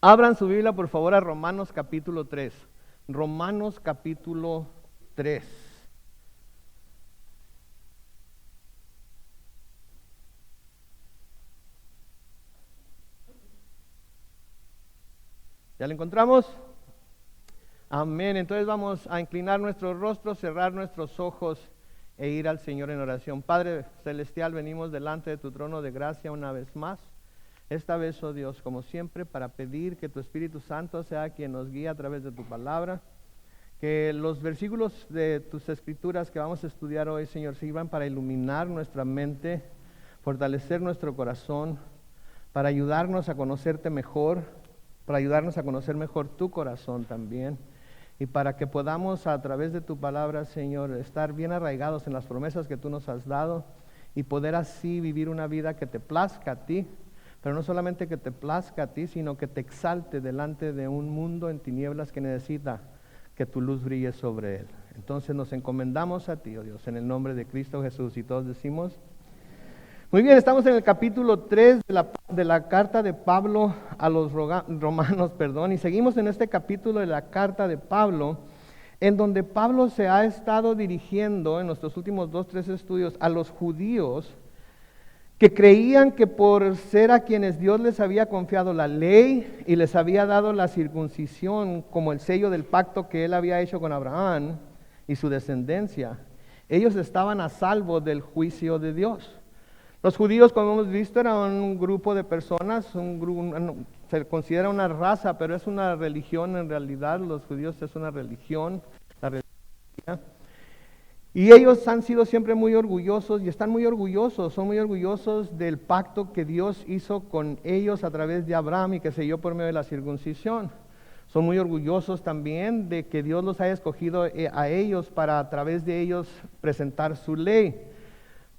Abran su Biblia, por favor, a Romanos capítulo 3. Romanos capítulo 3. ¿Ya lo encontramos? Amén. Entonces vamos a inclinar nuestros rostros, cerrar nuestros ojos e ir al Señor en oración. Padre Celestial, venimos delante de tu trono de gracia una vez más. Esta vez, oh Dios, como siempre, para pedir que tu Espíritu Santo sea quien nos guíe a través de tu palabra. Que los versículos de tus escrituras que vamos a estudiar hoy, Señor, sirvan para iluminar nuestra mente, fortalecer nuestro corazón, para ayudarnos a conocerte mejor, para ayudarnos a conocer mejor tu corazón también, y para que podamos a través de tu palabra, Señor, estar bien arraigados en las promesas que tú nos has dado y poder así vivir una vida que te plazca a ti, pero no solamente que te plazca a ti, sino que te exalte delante de un mundo en tinieblas que necesita que tu luz brille sobre él. Entonces nos encomendamos a ti, oh Dios, en el nombre de Cristo Jesús, y todos decimos: muy bien, estamos en el capítulo 3 de la carta de Pablo a los romanos, y seguimos en este capítulo de la carta de Pablo, en donde Pablo se ha estado dirigiendo en nuestros últimos 2-3 estudios a los judíos que creían que por ser a quienes Dios les había confiado la ley y les había dado la circuncisión como el sello del pacto que él había hecho con Abraham y su descendencia, ellos estaban a salvo del juicio de Dios. Los judíos, como hemos visto, eran un grupo de personas, se considera una raza, pero es una religión en realidad. Los judíos es una religión, la religión. Y ellos han sido siempre muy orgullosos y están muy orgullosos, son muy orgullosos del pacto que Dios hizo con ellos a través de Abraham y que selló por medio de la circuncisión. Son muy orgullosos también de que Dios los haya escogido a ellos para a través de ellos presentar su ley.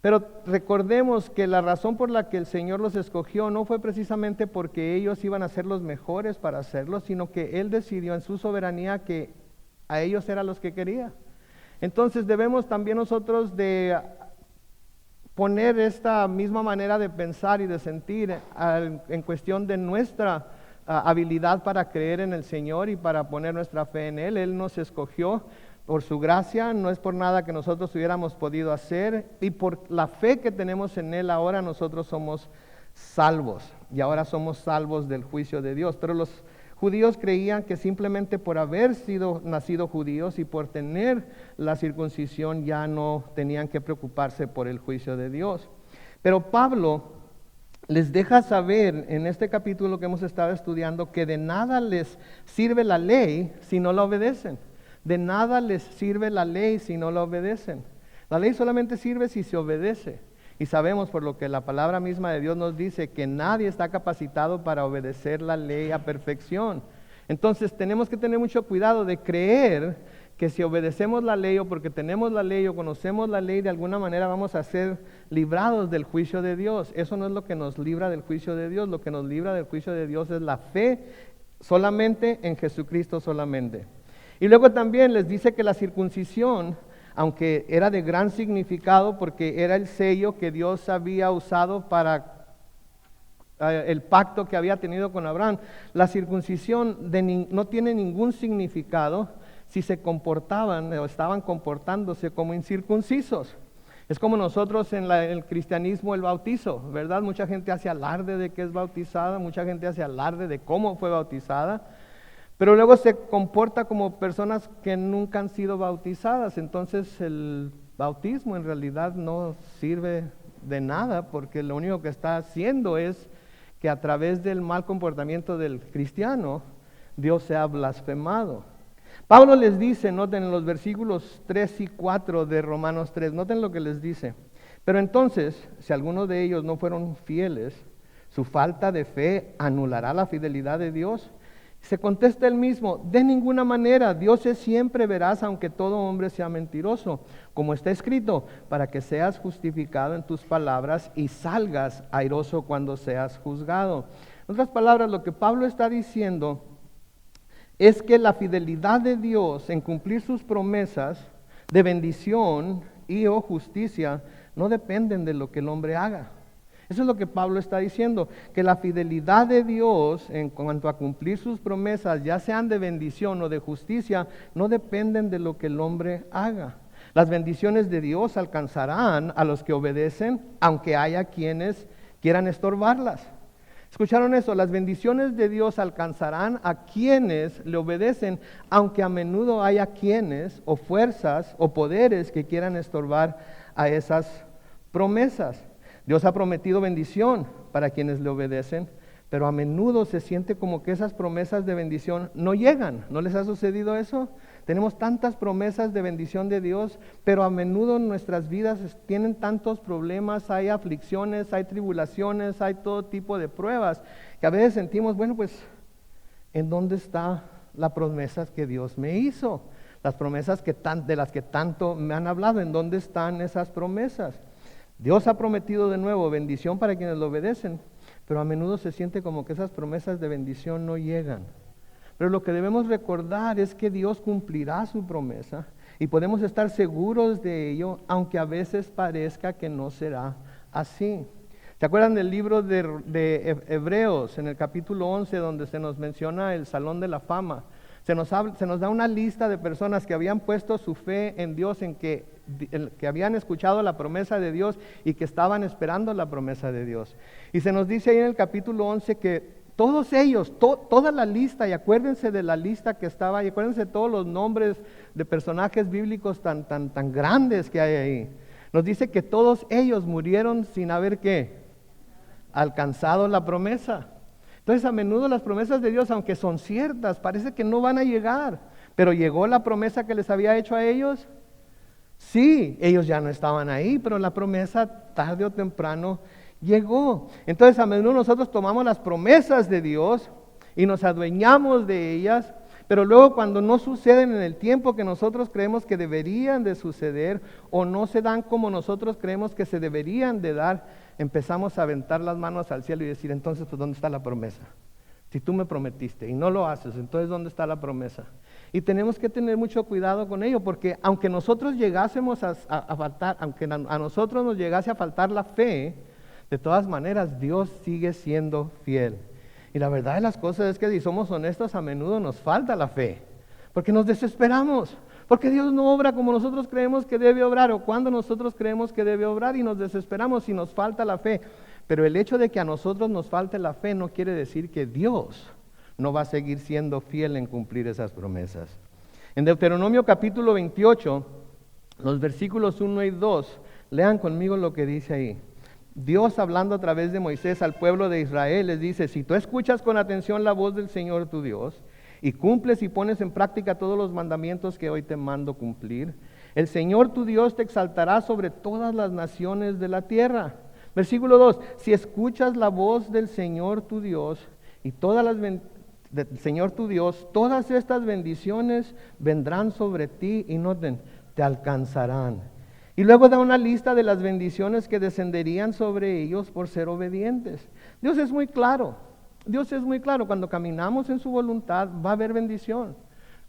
Pero recordemos que la razón por la que el Señor los escogió no fue precisamente porque ellos iban a ser los mejores para hacerlo, sino que Él decidió en su soberanía que a ellos eran los que quería. Entonces debemos también nosotros de poner esta misma manera de pensar y de sentir en cuestión de nuestra habilidad para creer en el Señor y para poner nuestra fe en Él. Él nos escogió por su gracia, no es por nada que nosotros hubiéramos podido hacer, y por la fe que tenemos en Él ahora nosotros somos salvos, y ahora somos salvos del juicio de Dios. Pero los judíos creían que simplemente por haber nacido judíos y por tener la circuncisión ya no tenían que preocuparse por el juicio de Dios. Pero Pablo les deja saber en este capítulo que hemos estado estudiando que de nada les sirve la ley si no la obedecen. De nada les sirve la ley si no la obedecen. La ley solamente sirve si se obedece. Y sabemos por lo que la palabra misma de Dios nos dice que nadie está capacitado para obedecer la ley a perfección. Entonces tenemos que tener mucho cuidado de creer que si obedecemos la ley o porque tenemos la ley o conocemos la ley, de alguna manera vamos a ser librados del juicio de Dios. Eso no es lo que nos libra del juicio de Dios. Lo que nos libra del juicio de Dios es la fe solamente en Jesucristo solamente. Y luego también les dice que la circuncisión, aunque era de gran significado porque era el sello que Dios había usado para el pacto que había tenido con Abraham, la circuncisión no tiene ningún significado si se comportaban o estaban comportándose como incircuncisos. Es como nosotros en el cristianismo el bautizo, ¿verdad? Mucha gente hace alarde de que es bautizada, mucha gente hace alarde de cómo fue bautizada, pero luego se comporta como personas que nunca han sido bautizadas. Entonces el bautismo en realidad no sirve de nada, porque lo único que está haciendo es que a través del mal comportamiento del cristiano, Dios se ha blasfemado. Pablo les dice, noten en los versículos 3 y 4 de Romanos 3, noten lo que les dice: pero entonces, si algunos de ellos no fueron fieles, ¿su falta de fe anulará la fidelidad de Dios? Se contesta él mismo: de ninguna manera, Dios es siempre veraz, aunque todo hombre sea mentiroso. Como está escrito, para que seas justificado en tus palabras y salgas airoso cuando seas juzgado. En otras palabras, lo que Pablo está diciendo es que la fidelidad de Dios en cumplir sus promesas de bendición y o justicia no dependen de lo que el hombre haga. Eso es lo que Pablo está diciendo, que la fidelidad de Dios en cuanto a cumplir sus promesas, ya sean de bendición o de justicia, no dependen de lo que el hombre haga. Las bendiciones de Dios alcanzarán a los que obedecen, aunque haya quienes quieran estorbarlas. ¿Escucharon eso? Las bendiciones de Dios alcanzarán a quienes le obedecen, aunque a menudo haya quienes o fuerzas o poderes que quieran estorbar a esas promesas. Dios ha prometido bendición para quienes le obedecen, pero a menudo se siente como que esas promesas de bendición no llegan. ¿No les ha sucedido eso? Tenemos tantas promesas de bendición de Dios, pero a menudo nuestras vidas tienen tantos problemas, hay aflicciones, hay tribulaciones, hay todo tipo de pruebas, que a veces sentimos, bueno, pues, ¿en dónde está las promesas que Dios me hizo? Las promesas de las que tanto me han hablado, ¿en dónde están esas promesas? Dios ha prometido de nuevo bendición para quienes lo obedecen, pero a menudo se siente como que esas promesas de bendición no llegan. Pero lo que debemos recordar es que Dios cumplirá su promesa y podemos estar seguros de ello, aunque a veces parezca que no será así. ¿Se acuerdan del libro de Hebreos, en el capítulo 11, donde se nos menciona el Salón de la Fama? Se nos da una lista de personas que habían puesto su fe en Dios, que habían escuchado la promesa de Dios y que estaban esperando la promesa de Dios. Y se nos dice ahí en el capítulo 11 que todos ellos, toda la lista, y acuérdense de la lista que estaba, y acuérdense de todos los nombres de personajes bíblicos tan grandes que hay ahí. Nos dice que todos ellos murieron sin haber ¿qué? Alcanzado la promesa. Entonces a menudo las promesas de Dios, aunque son ciertas, parece que no van a llegar. Pero ¿llegó la promesa que les había hecho a ellos? Sí, ellos ya no estaban ahí, pero la promesa tarde o temprano llegó. Entonces a menudo nosotros tomamos las promesas de Dios y nos adueñamos de ellas, pero luego cuando no suceden en el tiempo que nosotros creemos que deberían de suceder, o no se dan como nosotros creemos que se deberían de dar, empezamos a aventar las manos al cielo y decir, entonces pues ¿dónde está la promesa? Si tú me prometiste y no lo haces, entonces ¿dónde está la promesa? Y tenemos que tener mucho cuidado con ello, porque aunque nosotros llegásemos a faltar, aunque a nosotros nos llegase a faltar la fe, de todas maneras Dios sigue siendo fiel. Y la verdad de las cosas es que si somos honestos, a menudo nos falta la fe, porque nos desesperamos, porque Dios no obra como nosotros creemos que debe obrar, o cuando nosotros creemos que debe obrar, y nos desesperamos y nos falta la fe. Pero el hecho de que a nosotros nos falte la fe no quiere decir que Dios no va a seguir siendo fiel en cumplir esas promesas. En Deuteronomio capítulo 28, los versículos 1 y 2, lean conmigo lo que dice ahí. Dios, hablando a través de Moisés al pueblo de Israel, les dice: si tú escuchas con atención la voz del Señor tu Dios y cumples y pones en práctica todos los mandamientos que hoy te mando cumplir, el Señor tu Dios te exaltará sobre todas las naciones de la tierra. Versículo 2, si escuchas la voz del Señor tu Dios y del Señor tu Dios, todas estas bendiciones vendrán sobre ti y noten, te alcanzarán. Y luego da una lista de las bendiciones que descenderían sobre ellos por ser obedientes. Dios es muy claro. Dios es muy claro. Cuando caminamos en su voluntad va a haber bendición.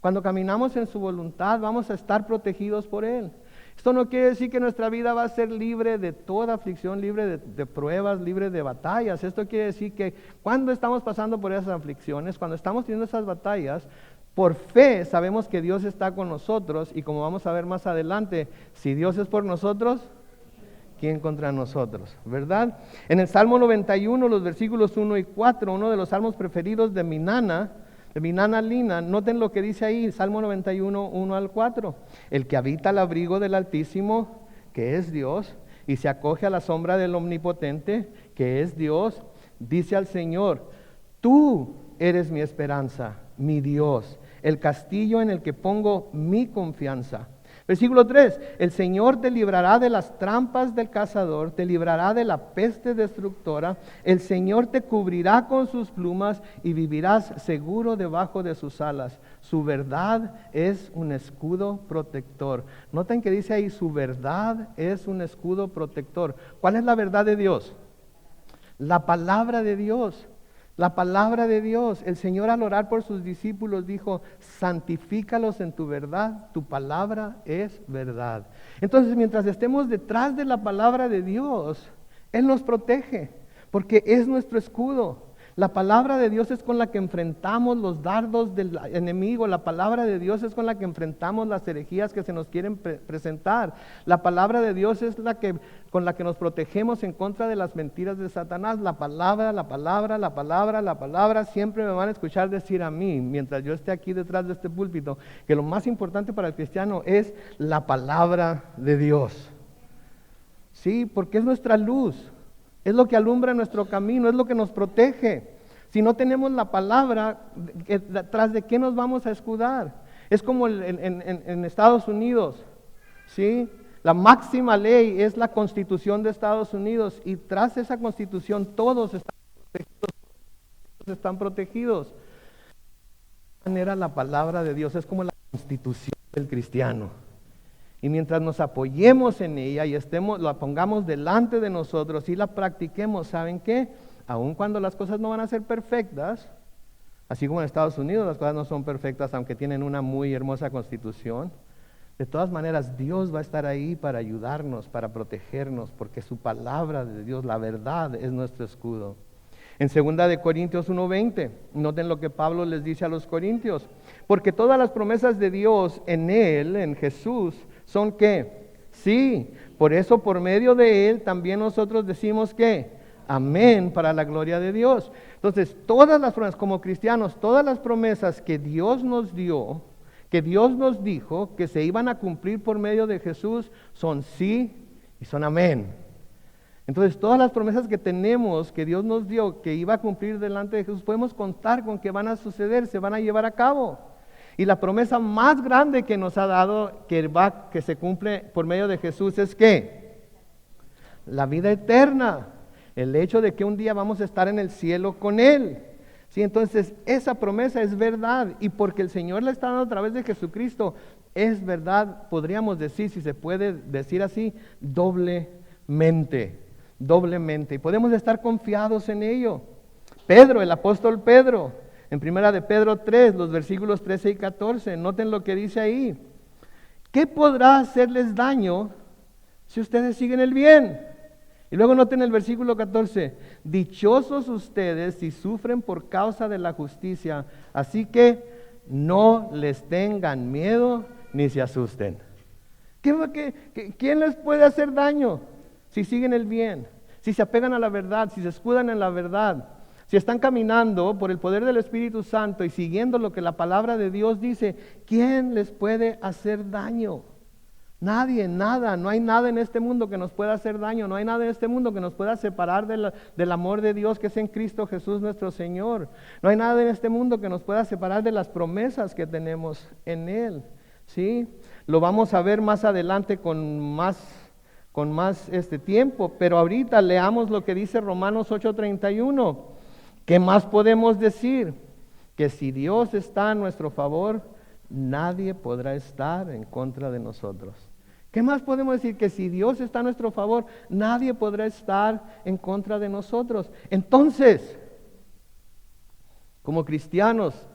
Cuando caminamos en su voluntad vamos a estar protegidos por Él. Esto no quiere decir que nuestra vida va a ser libre de toda aflicción, libre de pruebas, libre de batallas. Esto quiere decir que cuando estamos pasando por esas aflicciones, cuando estamos teniendo esas batallas, por fe sabemos que Dios está con nosotros, y como vamos a ver más adelante, si Dios es por nosotros, ¿quién contra nosotros? ¿Verdad? En el Salmo 91, los versículos 1 y 4, uno de los salmos preferidos de mi nana Lina, noten lo que dice ahí, Salmo 91, 1 al 4. El que habita al abrigo del Altísimo, que es Dios, y se acoge a la sombra del Omnipotente, que es Dios, dice al Señor: tú eres mi esperanza, mi Dios, el castillo en el que pongo mi confianza. Versículo 3, el Señor te librará de las trampas del cazador, te librará de la peste destructora, el Señor te cubrirá con sus plumas y vivirás seguro debajo de sus alas. Su verdad es un escudo protector. Noten que dice ahí, su verdad es un escudo protector. ¿Cuál es la verdad de Dios? La palabra de Dios. La palabra de Dios. El Señor, al orar por sus discípulos, dijo: santifícalos en tu verdad, tu palabra es verdad. Entonces, mientras estemos detrás de la palabra de Dios, Él nos protege, porque es nuestro escudo. La palabra de Dios es con la que enfrentamos los dardos del enemigo. La palabra de Dios es con la que enfrentamos las herejías que se nos quieren presentar. La palabra de Dios es con la que nos protegemos en contra de las mentiras de Satanás. La palabra, la palabra, la palabra, la palabra. Siempre me van a escuchar decir a mí, mientras yo esté aquí detrás de este púlpito, que lo más importante para el cristiano es la palabra de Dios. Sí, porque es nuestra luz. Es lo que alumbra nuestro camino, es lo que nos protege. Si no tenemos la palabra, ¿tras de qué nos vamos a escudar? Es como en Estados Unidos, ¿sí? La máxima ley es la Constitución de Estados Unidos, y tras esa Constitución todos están protegidos. De esta manera la palabra de Dios es como la Constitución del cristiano. Y mientras nos apoyemos en ella y la pongamos delante de nosotros y la practiquemos, ¿saben qué? Aun cuando las cosas no van a ser perfectas, así como en Estados Unidos las cosas no son perfectas, aunque tienen una muy hermosa constitución, de todas maneras Dios va a estar ahí para ayudarnos, para protegernos, porque su palabra de Dios, la verdad, es nuestro escudo. En 2 Corintios 1:20, noten lo que Pablo les dice a los corintios: porque todas las promesas de Dios en Él, en Jesús, ¿son qué? Sí, por eso por medio de Él también nosotros decimos que amén, para la gloria de Dios. Entonces, todas las promesas, como cristianos, todas las promesas que Dios nos dio, que Dios nos dijo que se iban a cumplir por medio de Jesús, son sí y son amén. Entonces, todas las promesas que tenemos, que Dios nos dio, que iba a cumplir delante de Jesús, podemos contar con que van a suceder, se van a llevar a cabo. Y la promesa más grande que nos ha dado, que se cumple por medio de Jesús, es ¿qué? La vida eterna. El hecho de que un día vamos a estar en el cielo con Él. ¿Sí? Entonces, esa promesa es verdad. Y porque el Señor la está dando a través de Jesucristo, es verdad, podríamos decir, si se puede decir así, doblemente. Y podemos estar confiados en ello. Pedro, el apóstol Pedro, en 1 de Pedro 3, los versículos 13 y 14, noten lo que dice ahí: ¿qué podrá hacerles daño si ustedes siguen el bien? Y luego noten el versículo 14: dichosos ustedes si sufren por causa de la justicia, así que no les tengan miedo ni se asusten. ¿Quién les puede hacer daño si siguen el bien? Si se apegan a la verdad, si se escudan en la verdad, si están caminando por el poder del Espíritu Santo y siguiendo lo que la palabra de Dios dice, ¿quién les puede hacer daño? Nadie, nada, no hay nada en este mundo que nos pueda hacer daño, no hay nada en este mundo que nos pueda separar del amor de Dios que es en Cristo Jesús nuestro Señor. No hay nada en este mundo que nos pueda separar de las promesas que tenemos en Él. ¿Sí? Lo vamos a ver más adelante con más tiempo, pero ahorita leamos lo que dice Romanos 8:31. ¿Qué más podemos decir? Que si Dios está a nuestro favor, nadie podrá estar en contra de nosotros. ¿Qué más podemos decir? Que si Dios está a nuestro favor, nadie podrá estar en contra de nosotros. Entonces, como cristianos,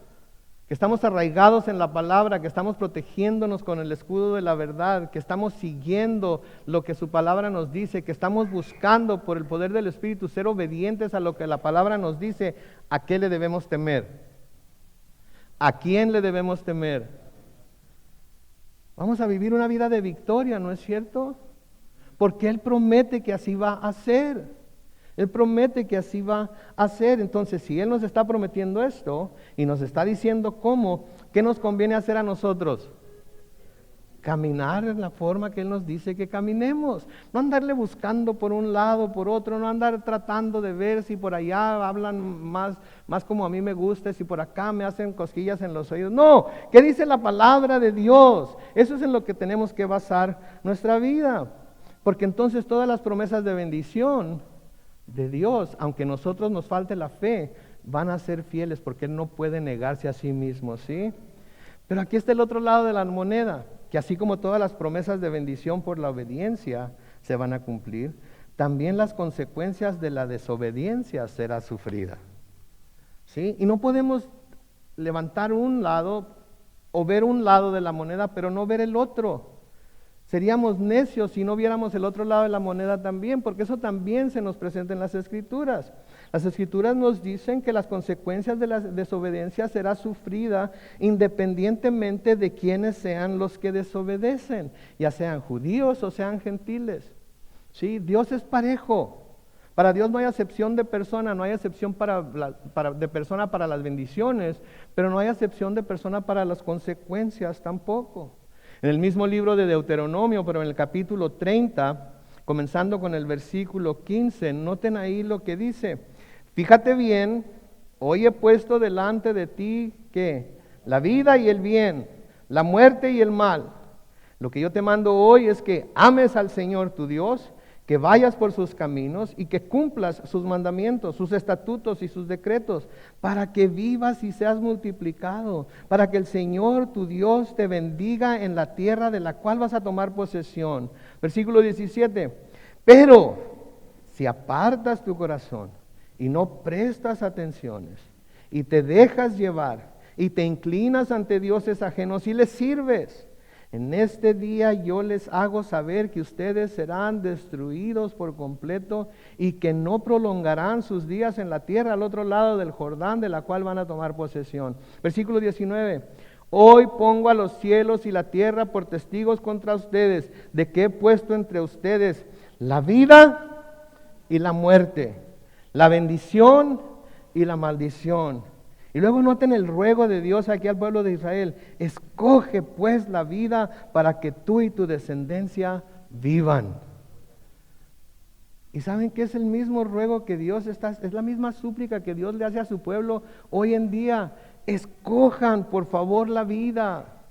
que estamos arraigados en la palabra, que estamos protegiéndonos con el escudo de la verdad, que estamos siguiendo lo que su palabra nos dice, que estamos buscando por el poder del Espíritu ser obedientes a lo que la palabra nos dice, ¿a qué le debemos temer? ¿A quién le debemos temer? Vamos a vivir una vida de victoria, ¿no es cierto? Porque Él promete que así va a ser. Él promete que así va a ser. Entonces, si Él nos está prometiendo esto y nos está diciendo cómo, ¿qué nos conviene hacer a nosotros? Caminar en la forma que Él nos dice que caminemos. No andarle buscando por un lado, por otro, no andar tratando de ver si por allá hablan más como a mí me gusta, si por acá me hacen cosquillas en los oídos. No, ¿qué dice la palabra de Dios? Eso es en lo que tenemos que basar nuestra vida. Porque entonces todas las promesas de bendición de Dios, aunque a nosotros nos falte la fe, van a ser fieles porque Él no puede negarse a sí mismo, ¿sí? Pero aquí está el otro lado de la moneda, que así como todas las promesas de bendición por la obediencia se van a cumplir, también las consecuencias de la desobediencia será sufrida, ¿sí? Y no podemos levantar un lado o ver un lado de la moneda, pero no ver el otro. Seríamos necios si no viéramos el otro lado de la moneda también, porque eso también se nos presenta en las Escrituras. Las Escrituras nos dicen que las consecuencias de la desobediencia será sufrida independientemente de quiénes sean los que desobedecen, ya sean judíos o sean gentiles. ¿Sí? Dios es parejo. Para Dios no hay acepción de persona, no hay acepción de persona para las bendiciones, pero no hay acepción de persona para las consecuencias tampoco. En el mismo libro de Deuteronomio, pero en el capítulo 30, comenzando con el versículo 15, noten ahí lo que dice: fíjate bien, hoy he puesto delante de ti, ¿qué? La vida y el bien, la muerte y el mal. Lo que yo te mando hoy es que ames al Señor tu Dios, que vayas por sus caminos y que cumplas sus mandamientos, sus estatutos y sus decretos, para que vivas y seas multiplicado, para que el Señor tu Dios te bendiga en la tierra de la cual vas a tomar posesión. Versículo 17, pero si apartas tu corazón y no prestas atenciones y te dejas llevar y te inclinas ante dioses ajenos y les sirves, en este día yo les hago saber que ustedes serán destruidos por completo y que no prolongarán sus días en la tierra al otro lado del Jordán, de la cual van a tomar posesión. Versículo 19. Hoy pongo a los cielos y la tierra por testigos contra ustedes, de que he puesto entre ustedes la vida y la muerte, la bendición y la maldición. Y luego noten el ruego de Dios aquí al pueblo de Israel: escoge pues la vida para que tú y tu descendencia vivan. ¿Y saben qué es el mismo ruego que Dios es la misma súplica que Dios le hace a su pueblo hoy en día? Escojan por favor la vida.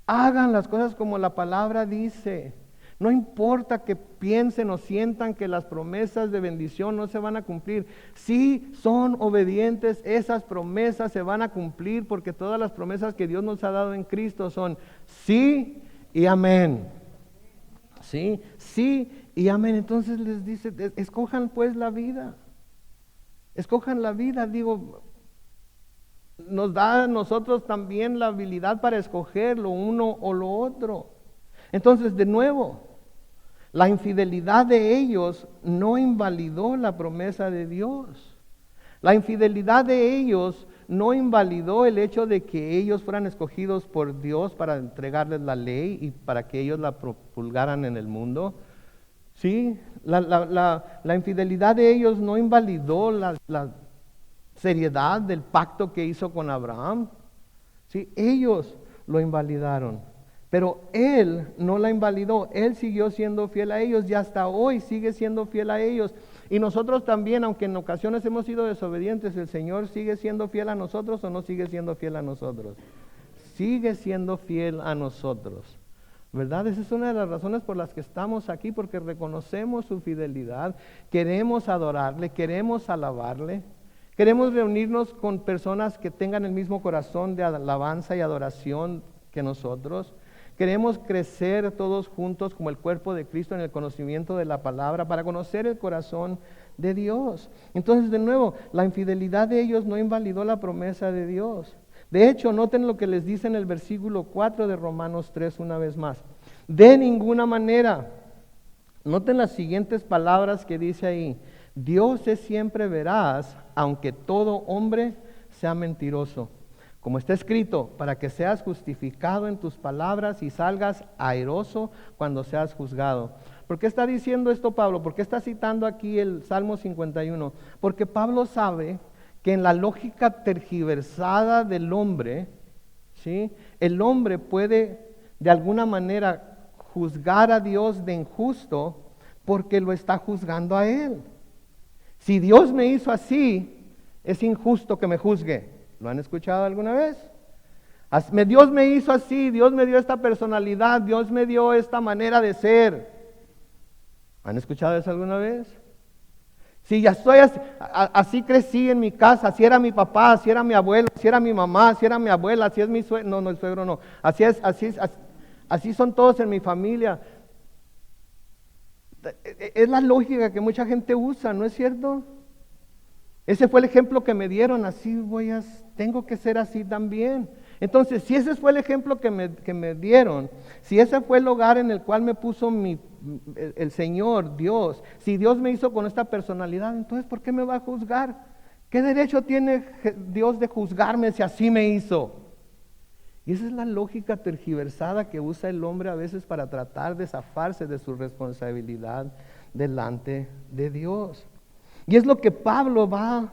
Hagan las cosas como la palabra dice. No importa que piensen o sientan que las promesas de bendición no se van a cumplir. Si son obedientes, esas promesas se van a cumplir, porque todas las promesas que Dios nos ha dado en Cristo son sí y amén. Sí, sí y amén. Entonces les dice, escojan pues la vida. Escojan la vida, digo, nos da a nosotros también la habilidad para escoger lo uno o lo otro. Entonces, de nuevo, la infidelidad de ellos no invalidó la promesa de Dios. La infidelidad de ellos no invalidó el hecho de que ellos fueran escogidos por Dios para entregarles la ley y para que ellos la promulgaran en el mundo. Sí, la infidelidad de ellos no invalidó la seriedad del pacto que hizo con Abraham. Sí, ellos lo invalidaron. Pero Él no la invalidó, Él siguió siendo fiel a ellos y hasta hoy sigue siendo fiel a ellos. Y nosotros también, aunque en ocasiones hemos sido desobedientes, ¿el Señor sigue siendo fiel a nosotros o no sigue siendo fiel a nosotros? Sigue siendo fiel a nosotros, ¿verdad? Esa es una de las razones por las que estamos aquí, porque reconocemos su fidelidad, queremos adorarle, queremos alabarle, queremos reunirnos con personas que tengan el mismo corazón de alabanza y adoración que nosotros. Queremos crecer todos juntos como el cuerpo de Cristo en el conocimiento de la palabra para conocer el corazón de Dios. Entonces, de nuevo, la infidelidad de ellos no invalidó la promesa de Dios. De hecho, noten lo que les dice en el versículo 4 de Romanos 3 una vez más. De ninguna manera. Noten las siguientes palabras que dice ahí. Dios es siempre veraz, aunque todo hombre sea mentiroso. Como está escrito, para que seas justificado en tus palabras y salgas airoso cuando seas juzgado. ¿Por qué está diciendo esto Pablo? ¿Por qué está citando aquí el Salmo 51? Porque Pablo sabe que en la lógica tergiversada del hombre, ¿sí?, el hombre puede de alguna manera juzgar a Dios de injusto porque lo está juzgando a él. Si Dios me hizo así, es injusto que me juzgue. ¿Lo han escuchado alguna vez? Dios me hizo así, Dios me dio esta personalidad, Dios me dio esta manera de ser. ¿Han escuchado eso alguna vez? Si ya estoy así crecí en mi casa, así era mi papá, así era mi abuelo, así era mi mamá, así era mi abuela, así es mi suegro, no, el suegro no, así son todos en mi familia. Es la lógica que mucha gente usa, ¿no es cierto? Ese fue el ejemplo que me dieron, tengo que ser así también. Entonces, si ese fue el ejemplo que me dieron, si ese fue el hogar en el cual me puso el Señor, Dios, si Dios me hizo con esta personalidad, entonces ¿por qué me va a juzgar? ¿Qué derecho tiene Dios de juzgarme si así me hizo? Y esa es la lógica tergiversada que usa el hombre a veces para tratar de zafarse de su responsabilidad delante de Dios. Y es lo que Pablo va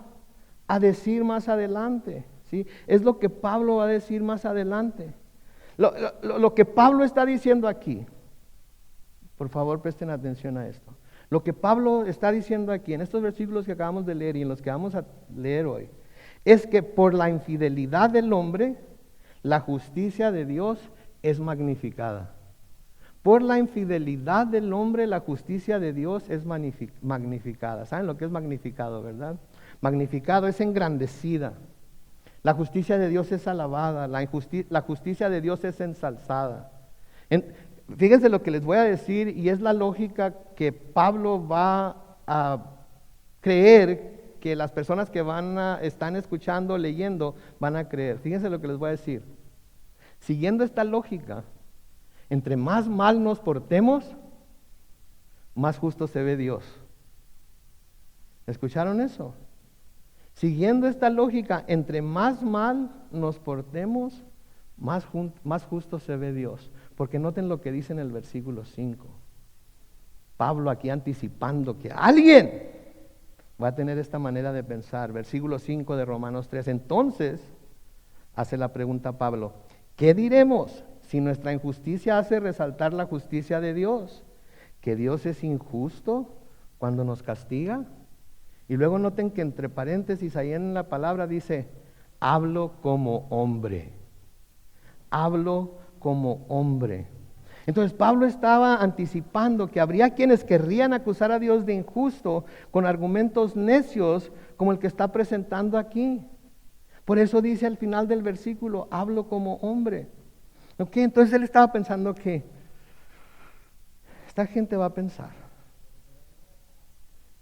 a decir más adelante, ¿sí? Es lo que Pablo va a decir más adelante. Lo que Pablo está diciendo aquí, por favor presten atención a esto. Lo que Pablo está diciendo aquí, en estos versículos que acabamos de leer y en los que vamos a leer hoy, es que por la infidelidad del hombre, la justicia de Dios es magnificada. Por la infidelidad del hombre, la justicia de Dios es magnificada. ¿Saben lo que es magnificado, verdad? Magnificado es engrandecida. La justicia de Dios es alabada. La justicia de Dios es ensalzada. Fíjense lo que les voy a decir, y es la lógica que Pablo va a creer que las personas que están escuchando, leyendo, van a creer. Fíjense lo que les voy a decir. Siguiendo esta lógica, entre más mal nos portemos, más justo se ve Dios. ¿Escucharon eso? Siguiendo esta lógica, entre más mal nos portemos, más justo se ve Dios. Porque noten lo que dice en el versículo 5. Pablo aquí anticipando que alguien va a tener esta manera de pensar. Versículo 5 de Romanos 3. Entonces, hace la pregunta Pablo, ¿qué diremos si nuestra injusticia hace resaltar la justicia de Dios? ¿Que Dios es injusto cuando nos castiga? Y luego noten que entre paréntesis ahí en la palabra dice, hablo como hombre. Hablo como hombre. Entonces Pablo estaba anticipando que habría quienes querrían acusar a Dios de injusto con argumentos necios como el que está presentando aquí. Por eso dice al final del versículo, hablo como hombre. ¿Ok? Entonces él estaba pensando que esta gente va a pensar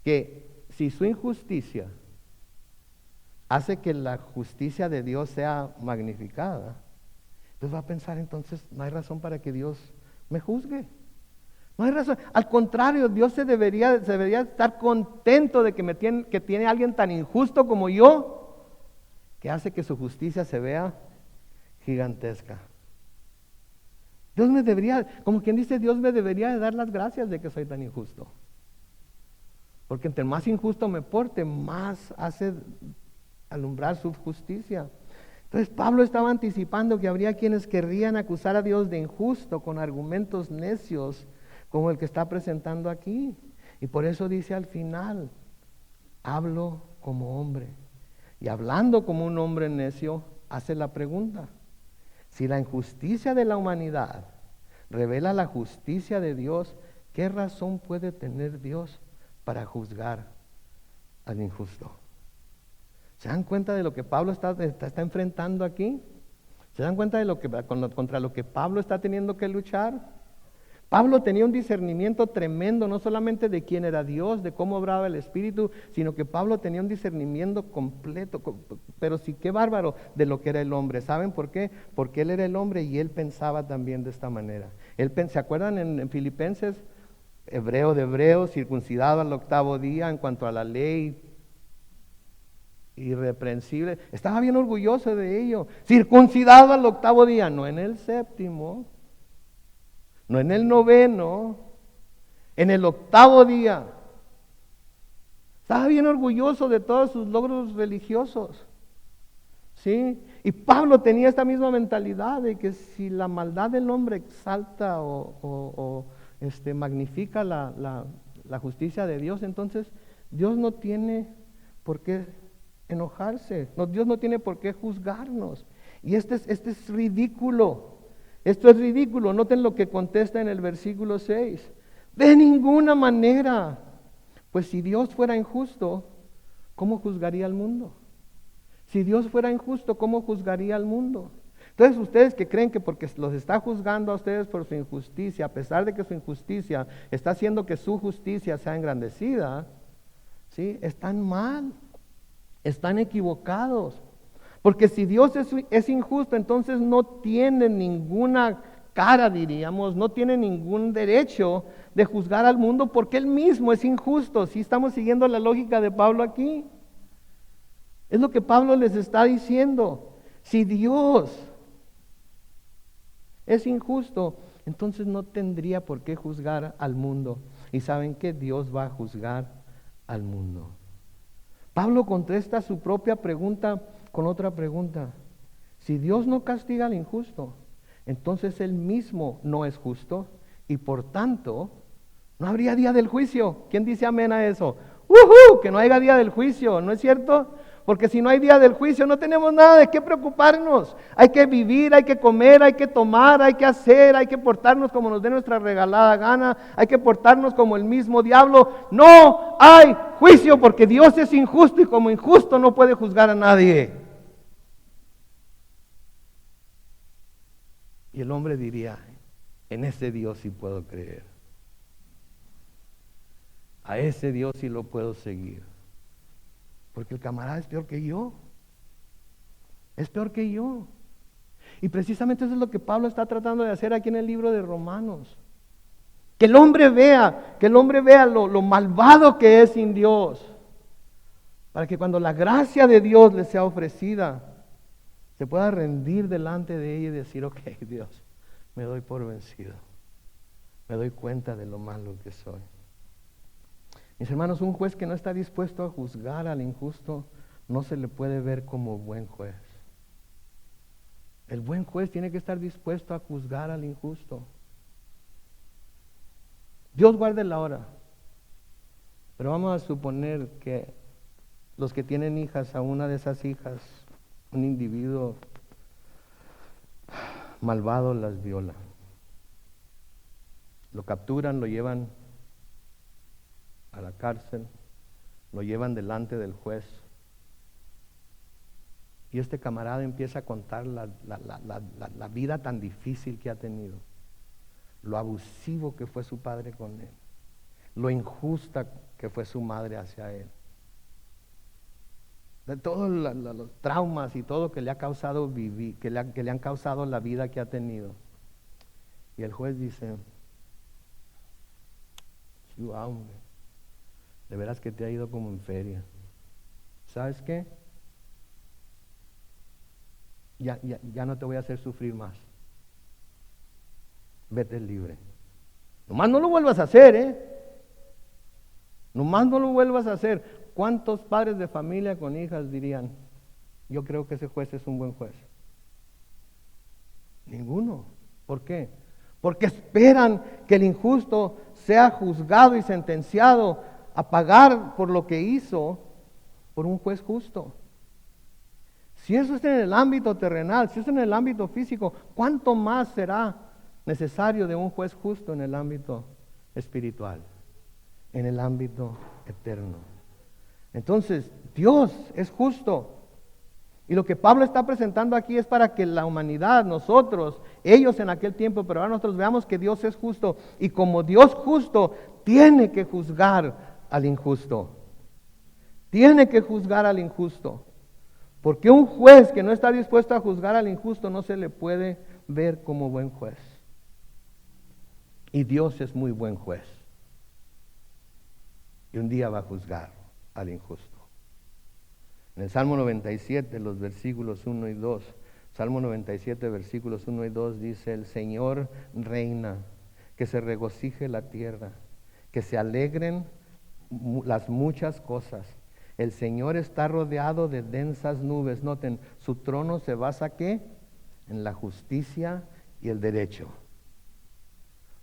que si su injusticia hace que la justicia de Dios sea magnificada, entonces va a pensar, entonces no hay razón para que Dios me juzgue. No hay razón. Al contrario, Dios se debería estar contento de que tiene alguien tan injusto como yo, que hace que su justicia se vea gigantesca. Dios me debería, como quien dice, Dios me debería de dar las gracias de que soy tan injusto. Porque entre más injusto me porte, más hace alumbrar su justicia. Entonces Pablo estaba anticipando que habría quienes querrían acusar a Dios de injusto con argumentos necios como el que está presentando aquí. Y por eso dice al final, hablo como hombre. Y hablando como un hombre necio, hace la pregunta, si la injusticia de la humanidad revela la justicia de Dios, ¿qué razón puede tener Dios para juzgar al injusto? ¿Se dan cuenta de lo que Pablo está enfrentando aquí? ¿Se dan cuenta de contra lo que Pablo está teniendo que luchar? Pablo tenía un discernimiento tremendo, no solamente de quién era Dios, de cómo obraba el Espíritu, sino que Pablo tenía un discernimiento completo, pero sí, qué bárbaro, de lo que era el hombre. ¿Saben por qué? Porque él era el hombre y él pensaba también de esta manera. ¿Se acuerdan en Filipenses? Hebreo de hebreos, circuncidado al 8º día en cuanto a la ley, irreprensible. Estaba bien orgulloso de ello. Circuncidado al 8º día, no en el 7º, no en el 9º, en el 8º día. Estaba bien orgulloso de todos sus logros religiosos. ¿Sí? Y Pablo tenía esta misma mentalidad de que si la maldad del hombre exalta o magnifica la justicia de Dios, entonces Dios no tiene por qué enojarse. Dios no tiene por qué juzgarnos. Y este es ridículo. Esto es ridículo. Noten lo que contesta en el versículo 6. De ninguna manera. Pues si Dios fuera injusto, ¿cómo juzgaría al mundo? Si Dios fuera injusto, ¿cómo juzgaría al mundo? Entonces ustedes que creen que porque los está juzgando a ustedes por su injusticia, a pesar de que su injusticia está haciendo que su justicia sea engrandecida, ¿sí? Están mal, están equivocados. Porque si Dios es injusto, entonces no tiene ninguna cara, diríamos, no tiene ningún derecho de juzgar al mundo porque Él mismo es injusto. Si estamos siguiendo la lógica de Pablo aquí, es lo que Pablo les está diciendo. Si Dios es injusto, entonces no tendría por qué juzgar al mundo. Y saben que Dios va a juzgar al mundo. Pablo contesta su propia pregunta con otra pregunta. Si Dios no castiga al injusto, entonces Él mismo no es justo y por tanto no habría día del juicio. ¿Quién dice amén a eso? ¡Uhú! Que no haya día del juicio, ¿no es cierto? Porque si no hay día del juicio no tenemos nada de qué preocuparnos. Hay que vivir, hay que comer, hay que tomar, hay que hacer, hay que portarnos como nos dé nuestra regalada gana, hay que portarnos como el mismo diablo. No hay juicio porque Dios es injusto y como injusto no puede juzgar a nadie. Y el hombre diría, en ese Dios sí puedo creer. A ese Dios sí lo puedo seguir. Porque el camarada es peor que yo. Es peor que yo. Y precisamente eso es lo que Pablo está tratando de hacer aquí en el libro de Romanos. Que el hombre vea lo malvado que es sin Dios. Para que cuando la gracia de Dios le sea ofrecida, se pueda rendir delante de ella y decir, ok, Dios, me doy por vencido. Me doy cuenta de lo malo que soy. Mis hermanos, un juez que no está dispuesto a juzgar al injusto, no se le puede ver como buen juez. El buen juez tiene que estar dispuesto a juzgar al injusto. Dios guarde la hora. Pero vamos a suponer que los que tienen hijas, a una de esas hijas, un individuo malvado las viola. Lo capturan, lo llevan a la cárcel, lo llevan delante del juez. Y este camarada empieza a contar la vida tan difícil que ha tenido, lo abusivo que fue su padre con él, lo injusta que fue su madre hacia él, de todos los traumas y todo que le ha causado vivir, que le han causado la vida que ha tenido. Y el juez dice, hombre, de veras que te ha ido como en feria. ¿Sabes qué? Ya no te voy a hacer sufrir más. Vete libre. Nomás no lo vuelvas a hacer, Nomás no lo vuelvas a hacer. ¿Cuántos padres de familia con hijas dirían, yo creo que ese juez es un buen juez? Ninguno. ¿Por qué? Porque esperan que el injusto sea juzgado y sentenciado a pagar por lo que hizo por un juez justo. Si eso es en el ámbito terrenal, si eso es en el ámbito físico, ¿cuánto más será necesario de un juez justo en el ámbito espiritual, en el ámbito eterno? Entonces, Dios es justo. Y lo que Pablo está presentando aquí es para que la humanidad, nosotros, ellos en aquel tiempo, pero ahora nosotros veamos que Dios es justo. Y como Dios justo, tiene que juzgar al injusto. Tiene que juzgar al injusto. Porque un juez que no está dispuesto a juzgar al injusto no se le puede ver como buen juez. Y Dios es muy buen juez. Y un día va a juzgar al injusto. En el Salmo 97, los versículos 1 y 2, Salmo 97, versículos 1 y 2 dice, el Señor reina, que se regocije la tierra, que se alegren las muchas cosas. El Señor está rodeado de densas nubes. Noten, su trono se basa ¿qué? En la justicia y el derecho.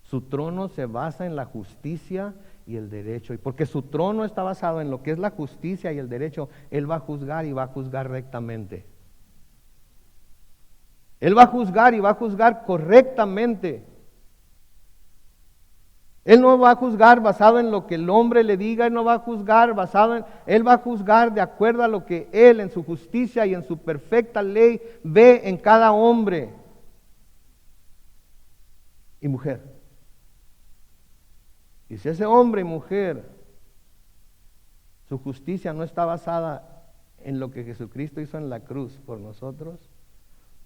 Su trono se basa en la justicia y el derecho. Y porque su trono está basado en lo que es la justicia y el derecho, Él va a juzgar y va a juzgar rectamente. Él va a juzgar y va a juzgar correctamente. Él no va a juzgar basado en lo que el hombre le diga, Él no va a juzgar Él va a juzgar de acuerdo a lo que Él en su justicia y en su perfecta ley ve en cada hombre y mujer. Y si ese hombre y mujer, su justicia no está basada en lo que Jesucristo hizo en la cruz por nosotros,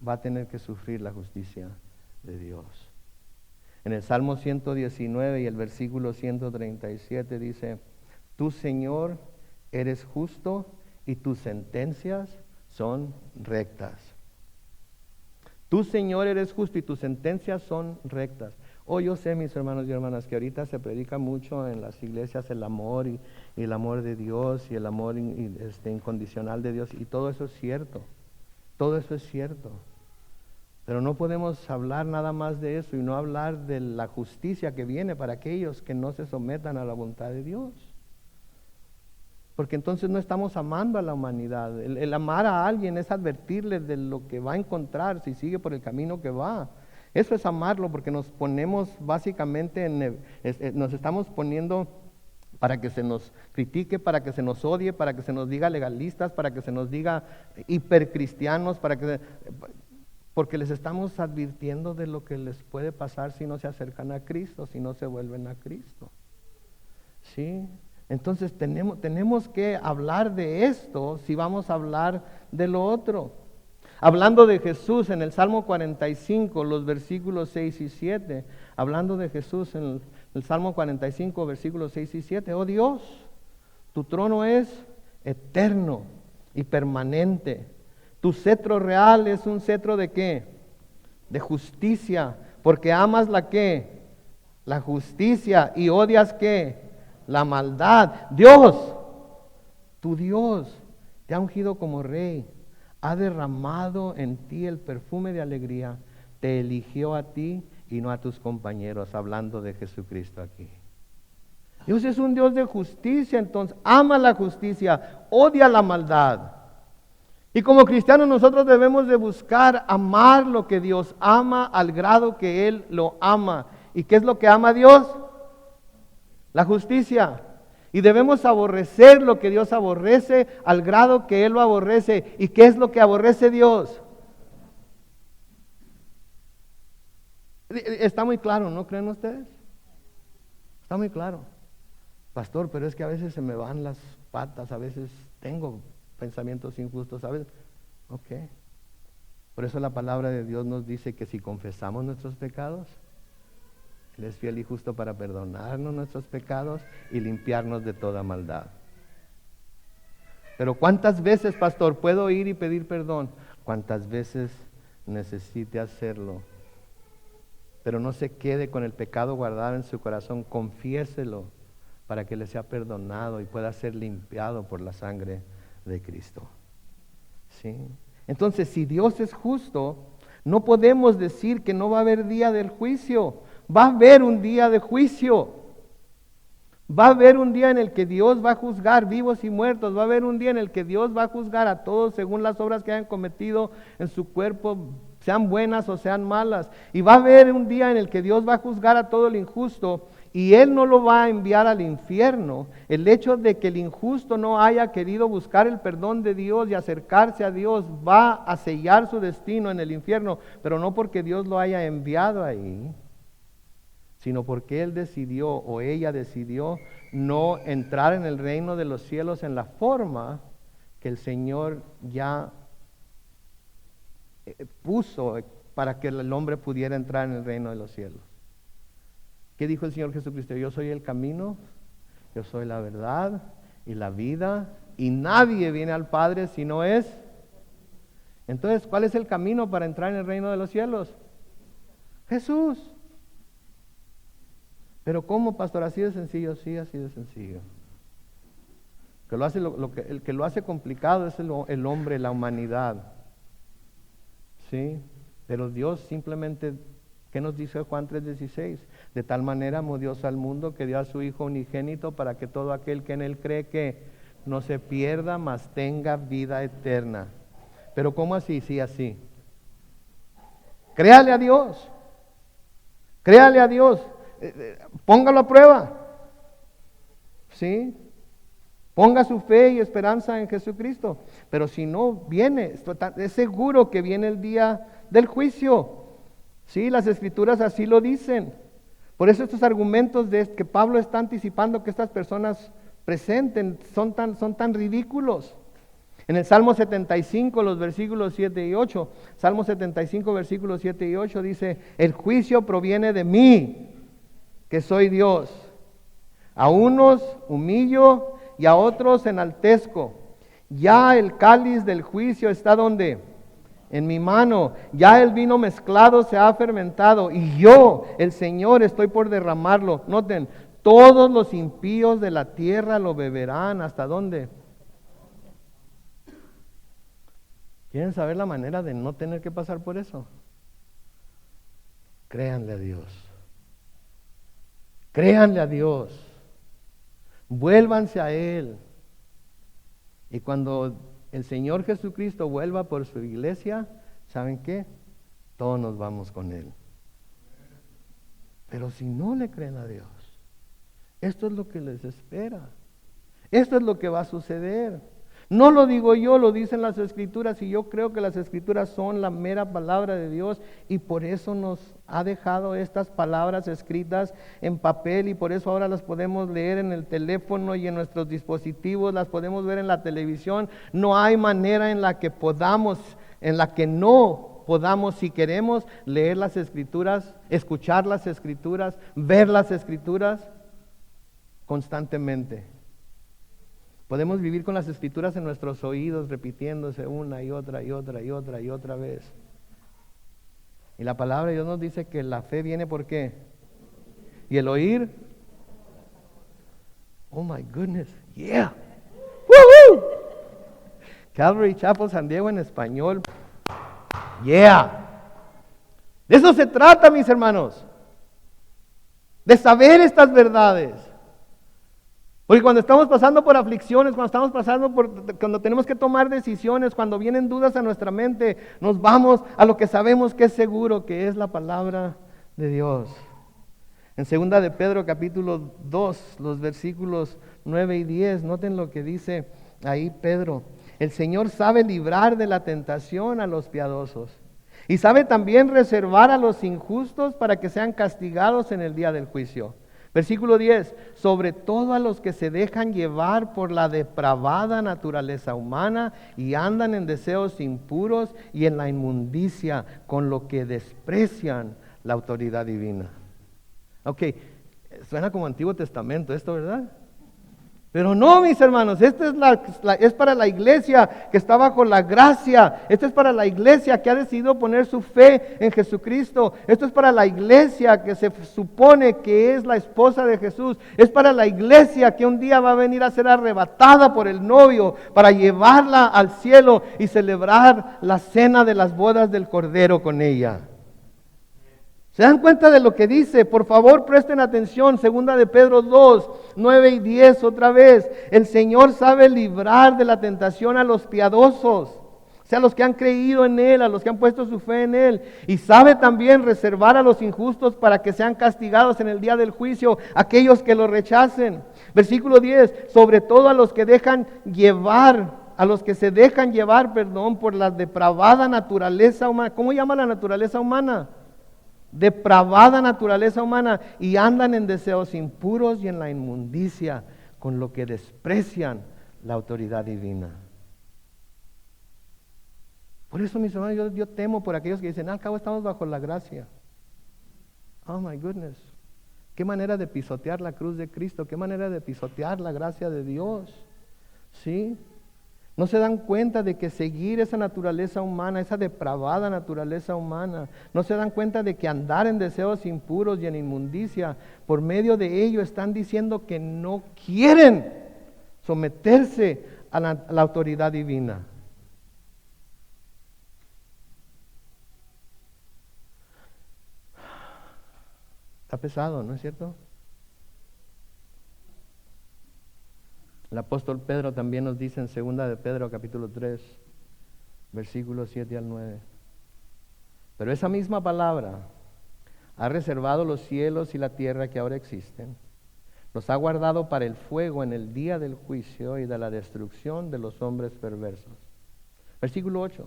va a tener que sufrir la justicia de Dios. En el Salmo 119 y el versículo 137 dice: Tú, Señor, eres justo y tus sentencias son rectas. Tú, Señor, eres justo y tus sentencias son rectas. Yo sé, mis hermanos y hermanas, que ahorita se predica mucho en las iglesias el amor y el amor de Dios y el amor incondicional de Dios, y todo eso es cierto, todo eso es cierto. Pero no podemos hablar nada más de eso y no hablar de la justicia que viene para aquellos que no se sometan a la voluntad de Dios. Porque entonces no estamos amando a la humanidad. El amar a alguien es advertirle de lo que va a encontrar si sigue por el camino que va. Eso es amarlo, porque nos ponemos básicamente, nos estamos poniendo para que se nos critique, para que se nos odie, para que se nos diga legalistas, para que se nos diga hipercristianos, porque les estamos advirtiendo de lo que les puede pasar si no se acercan a Cristo, si no se vuelven a Cristo. ¿Sí? Entonces tenemos que hablar de esto si vamos a hablar de lo otro. Hablando de Jesús en el Salmo 45, los versículos 6 y 7, hablando de Jesús en el Salmo 45, versículos 6 y 7, oh Dios, tu trono es eterno y permanente. Tu cetro real es un cetro ¿de qué? De justicia, porque amas la ¿qué? La justicia, y odias ¿qué? La maldad. Dios, tu Dios, te ha ungido como rey, ha derramado en ti el perfume de alegría, te eligió a ti y no a tus compañeros, hablando de Jesucristo aquí. Dios es un Dios de justicia, entonces ama la justicia, odia la maldad. Y como cristianos nosotros debemos de buscar amar lo que Dios ama al grado que Él lo ama. ¿Y qué es lo que ama Dios? La justicia. Y debemos aborrecer lo que Dios aborrece al grado que Él lo aborrece. ¿Y qué es lo que aborrece Dios? Está muy claro, ¿no creen ustedes? Está muy claro. Pastor, pero es que a veces se me van las patas, a veces tengo pensamientos injustos, ¿sabes? Ok. Por eso la palabra de Dios nos dice que si confesamos nuestros pecados, Él es fiel y justo para perdonarnos nuestros pecados y limpiarnos de toda maldad. Pero ¿cuántas veces, pastor, puedo ir y pedir perdón? ¿Cuántas veces necesite hacerlo? Pero no se quede con el pecado guardado en su corazón, confiéselo para que le sea perdonado y pueda ser limpiado por la sangre de Cristo. ¿Sí? Entonces, si Dios es justo, no podemos decir que no va a haber día del juicio. Va a haber un día de juicio. Va a haber un día en el que Dios va a juzgar vivos y muertos. Va a haber un día en el que Dios va a juzgar a todos según las obras que hayan cometido en su cuerpo, sean buenas o sean malas. Y va a haber un día en el que Dios va a juzgar a todo el injusto. Y Él no lo va a enviar al infierno. El hecho de que el injusto no haya querido buscar el perdón de Dios y acercarse a Dios va a sellar su destino en el infierno, pero no porque Dios lo haya enviado ahí, sino porque él decidió o ella decidió no entrar en el reino de los cielos en la forma que el Señor ya puso para que el hombre pudiera entrar en el reino de los cielos. ¿Qué dijo el Señor Jesucristo? Yo soy el camino, yo soy la verdad y la vida, y nadie viene al Padre si no es. Entonces, ¿cuál es el camino para entrar en el reino de los cielos? Jesús. Pero ¿cómo, pastor? ¿Así de sencillo? Sí, así de sencillo. Que lo hace el que lo hace complicado es el hombre, la humanidad. ¿Sí? Pero Dios simplemente, ¿qué nos dice Juan 3:16? De tal manera amó Dios al mundo que dio a su Hijo unigénito para que todo aquel que en Él cree que no se pierda, mas tenga vida eterna. Pero ¿cómo así? Sí, así. Créale a Dios. Créale a Dios. Póngalo a prueba. ¿Sí? Ponga su fe y esperanza en Jesucristo. Pero si no viene, es seguro que viene el día del juicio. Sí, las Escrituras así lo dicen. Por eso estos argumentos que Pablo está anticipando que estas personas presenten son tan ridículos. En el Salmo 75, los versículos 7 y 8, Salmo 75, versículos 7 y 8 dice, el juicio proviene de mí, que soy Dios. A unos humillo y a otros enaltezco. Ya el cáliz del juicio está donde? En mi mano. Ya el vino mezclado se ha fermentado y yo, el Señor, estoy por derramarlo. Noten, todos los impíos de la tierra lo beberán. ¿Hasta dónde? ¿Quieren saber la manera de no tener que pasar por eso? Créanle a Dios. Créanle a Dios. Vuélvanse a Él. Y cuando el Señor Jesucristo vuelva por su iglesia, ¿saben qué? Todos nos vamos con Él. Pero si no le creen a Dios, esto es lo que les espera. Esto es lo que va a suceder. No lo digo yo, lo dicen las Escrituras, y yo creo que las Escrituras son la mera palabra de Dios, y por eso nos ha dejado estas palabras escritas en papel, y por eso ahora las podemos leer en el teléfono y en nuestros dispositivos, las podemos ver en la televisión. No hay manera en la que no podamos, si queremos, leer las Escrituras, escuchar las Escrituras, ver las Escrituras constantemente. Podemos vivir con las Escrituras en nuestros oídos, repitiéndose una y otra y otra y otra y otra vez. Y la palabra de Dios nos dice que la fe viene ¿por qué? Y el oír. Oh my goodness, yeah. Woo-hoo. Calvary Chapel San Diego en español. Yeah. De eso se trata, mis hermanos. De saber estas verdades. Porque cuando estamos pasando por aflicciones, cuando tenemos que tomar decisiones, cuando vienen dudas a nuestra mente, nos vamos a lo que sabemos que es seguro, que es la palabra de Dios. En 2 de Pedro capítulo 2, los versículos 9 y 10, noten lo que dice ahí Pedro. El Señor sabe librar de la tentación a los piadosos y sabe también reservar a los injustos para que sean castigados en el día del juicio. Versículo 10, sobre todo a los que se dejan llevar por la depravada naturaleza humana y andan en deseos impuros y en la inmundicia, con lo que desprecian la autoridad divina. Ok, suena como Antiguo Testamento esto, ¿verdad? Pero no, mis hermanos, esto es para la iglesia que está bajo la gracia. Esto es para la iglesia que ha decidido poner su fe en Jesucristo. Esto es para la iglesia que se supone que es la esposa de Jesús. Es para la iglesia que un día va a venir a ser arrebatada por el novio para llevarla al cielo y celebrar la cena de las bodas del Cordero con ella. ¿Se dan cuenta de lo que dice? Por favor, presten atención. 2 de Pedro 2, 9 y 10, otra vez. El Señor sabe librar de la tentación a los piadosos, o sea, a los que han creído en Él, a los que han puesto su fe en Él. Y sabe también reservar a los injustos para que sean castigados en el día del juicio, aquellos que lo rechacen. Versículo 10, sobre todo a los que se dejan llevar, por la depravada naturaleza humana. ¿Cómo llama la naturaleza humana? Depravada naturaleza humana, y andan en deseos impuros y en la inmundicia, con lo que desprecian la autoridad divina. Por eso, mis hermanos, yo temo por aquellos que dicen, al cabo estamos bajo la gracia. Oh my goodness, qué manera de pisotear la cruz de Cristo, qué manera de pisotear la gracia de Dios. ¿Sí? No se dan cuenta de que seguir esa naturaleza humana, esa depravada naturaleza humana, no se dan cuenta de que andar en deseos impuros y en inmundicia, por medio de ello están diciendo que no quieren someterse a la autoridad divina. Está pesado, ¿no es cierto? El apóstol Pedro también nos dice en 2 de Pedro capítulo 3, versículos 7 al 9. Pero esa misma palabra ha reservado los cielos y la tierra que ahora existen. Los ha guardado para el fuego en el día del juicio y de la destrucción de los hombres perversos. Versículo 8.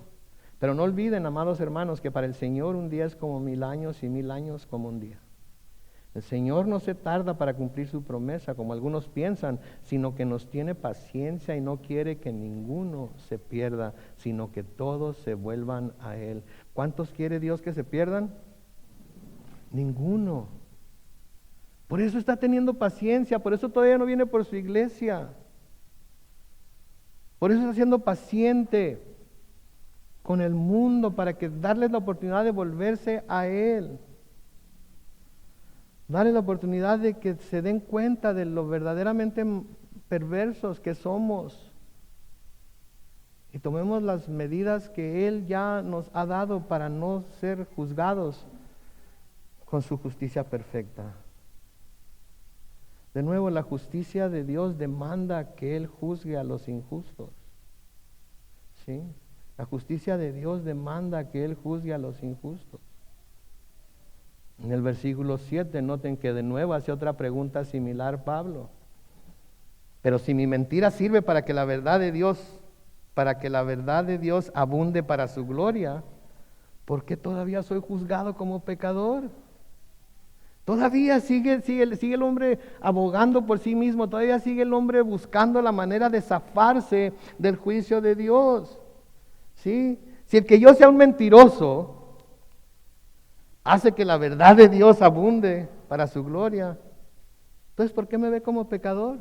Pero no olviden, amados hermanos, que para el Señor un día es como 1000 años y 1000 años como un día. El Señor no se tarda para cumplir su promesa, como algunos piensan, sino que nos tiene paciencia y no quiere que ninguno se pierda, sino que todos se vuelvan a Él. ¿Cuántos quiere Dios que se pierdan? Ninguno. Por eso está teniendo paciencia, por eso todavía no viene por su iglesia. Por eso está siendo paciente con el mundo para que darles la oportunidad de volverse a Él. Darles la oportunidad de que se den cuenta de lo verdaderamente perversos que somos. Y tomemos las medidas que Él ya nos ha dado para no ser juzgados con su justicia perfecta. De nuevo, la justicia de Dios demanda que Él juzgue a los injustos. ¿Sí? La justicia de Dios demanda que Él juzgue a los injustos. En el versículo 7, noten que de nuevo hace otra pregunta similar Pablo. Pero si mi mentira sirve para que la verdad de Dios, abunde para su gloria, ¿por qué todavía soy juzgado como pecador? Todavía sigue el hombre abogando por sí mismo, todavía sigue el hombre buscando la manera de zafarse del juicio de Dios. ¿Sí? Si el que yo sea un mentiroso hace que la verdad de Dios abunde para su gloria, entonces ¿por qué me ve como pecador?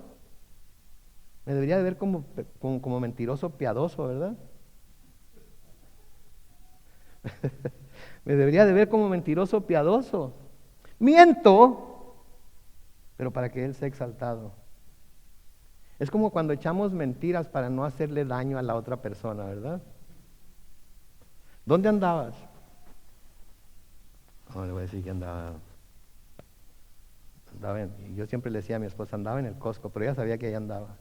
Me debería de ver como mentiroso piadoso, ¿verdad? Me debería de ver como mentiroso piadoso. Miento, pero para que Él sea exaltado. Es como cuando echamos mentiras para no hacerle daño a la otra persona, ¿verdad? ¿Dónde andabas? No, le voy a decir que andaba yo siempre le decía a mi esposa, andaba en el Costco, pero ella sabía que ahí andaba.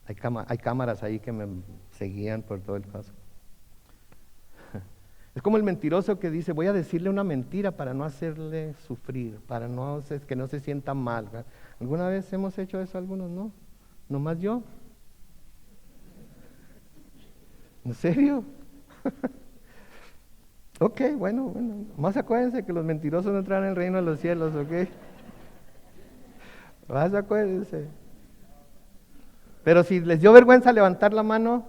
Hay cámaras ahí que me seguían por todo el Costco. Es como el mentiroso que dice, voy a decirle una mentira para no hacerle sufrir, para que no se sienta mal, ¿verdad? ¿Alguna vez hemos hecho eso algunos? No, nomás yo. ¿En serio? Ok, bueno, más acuérdense que los mentirosos no entrarán en el reino de los cielos, ok. Más acuérdense. Pero si les dio vergüenza levantar la mano,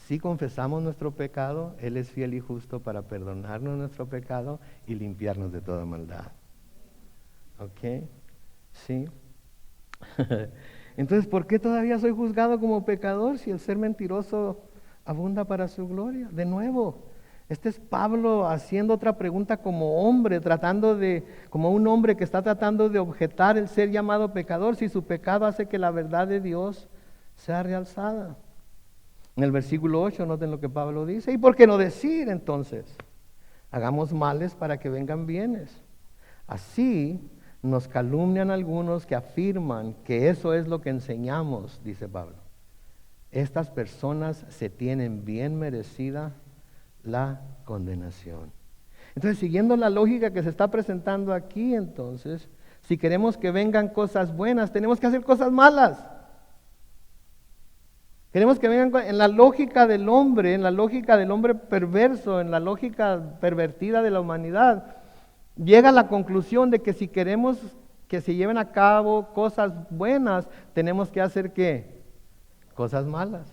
si confesamos nuestro pecado, Él es fiel y justo para perdonarnos nuestro pecado y limpiarnos de toda maldad. Ok, sí. Entonces, ¿por qué todavía soy juzgado como pecador si el ser mentiroso abunda para su gloria? De nuevo, este es Pablo haciendo otra pregunta como hombre, como un hombre que está tratando de objetar el ser llamado pecador, si su pecado hace que la verdad de Dios sea realzada. En el versículo 8, noten lo que Pablo dice. ¿Y por qué no decir entonces? Hagamos males para que vengan bienes. Así nos calumnian algunos que afirman que eso es lo que enseñamos, dice Pablo. Estas personas se tienen bien merecida la condenación. Entonces, siguiendo la lógica que se está presentando aquí, entonces, si queremos que vengan cosas buenas, tenemos que hacer cosas malas. Queremos que vengan en la lógica del hombre, perverso, en la lógica pervertida de la humanidad. Llega a la conclusión de que si queremos que se lleven a cabo cosas buenas, tenemos que hacer ¿qué? Cosas malas.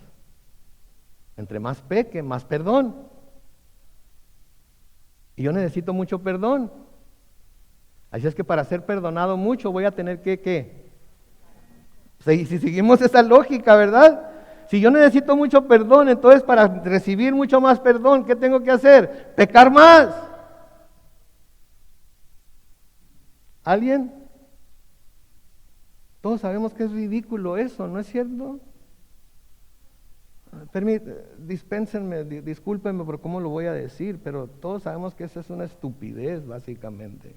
Entre más peque, más perdón. Y yo necesito mucho perdón. Así es que para ser perdonado mucho voy a tener que, ¿qué? Si seguimos esa lógica, ¿verdad? Si yo necesito mucho perdón, entonces para recibir mucho más perdón, ¿qué tengo que hacer? Pecar más. ¿Alguien? Todos sabemos que es ridículo eso, ¿no es cierto? Dispénsenme, discúlpenme por cómo lo voy a decir, pero todos sabemos que esa es una estupidez, básicamente.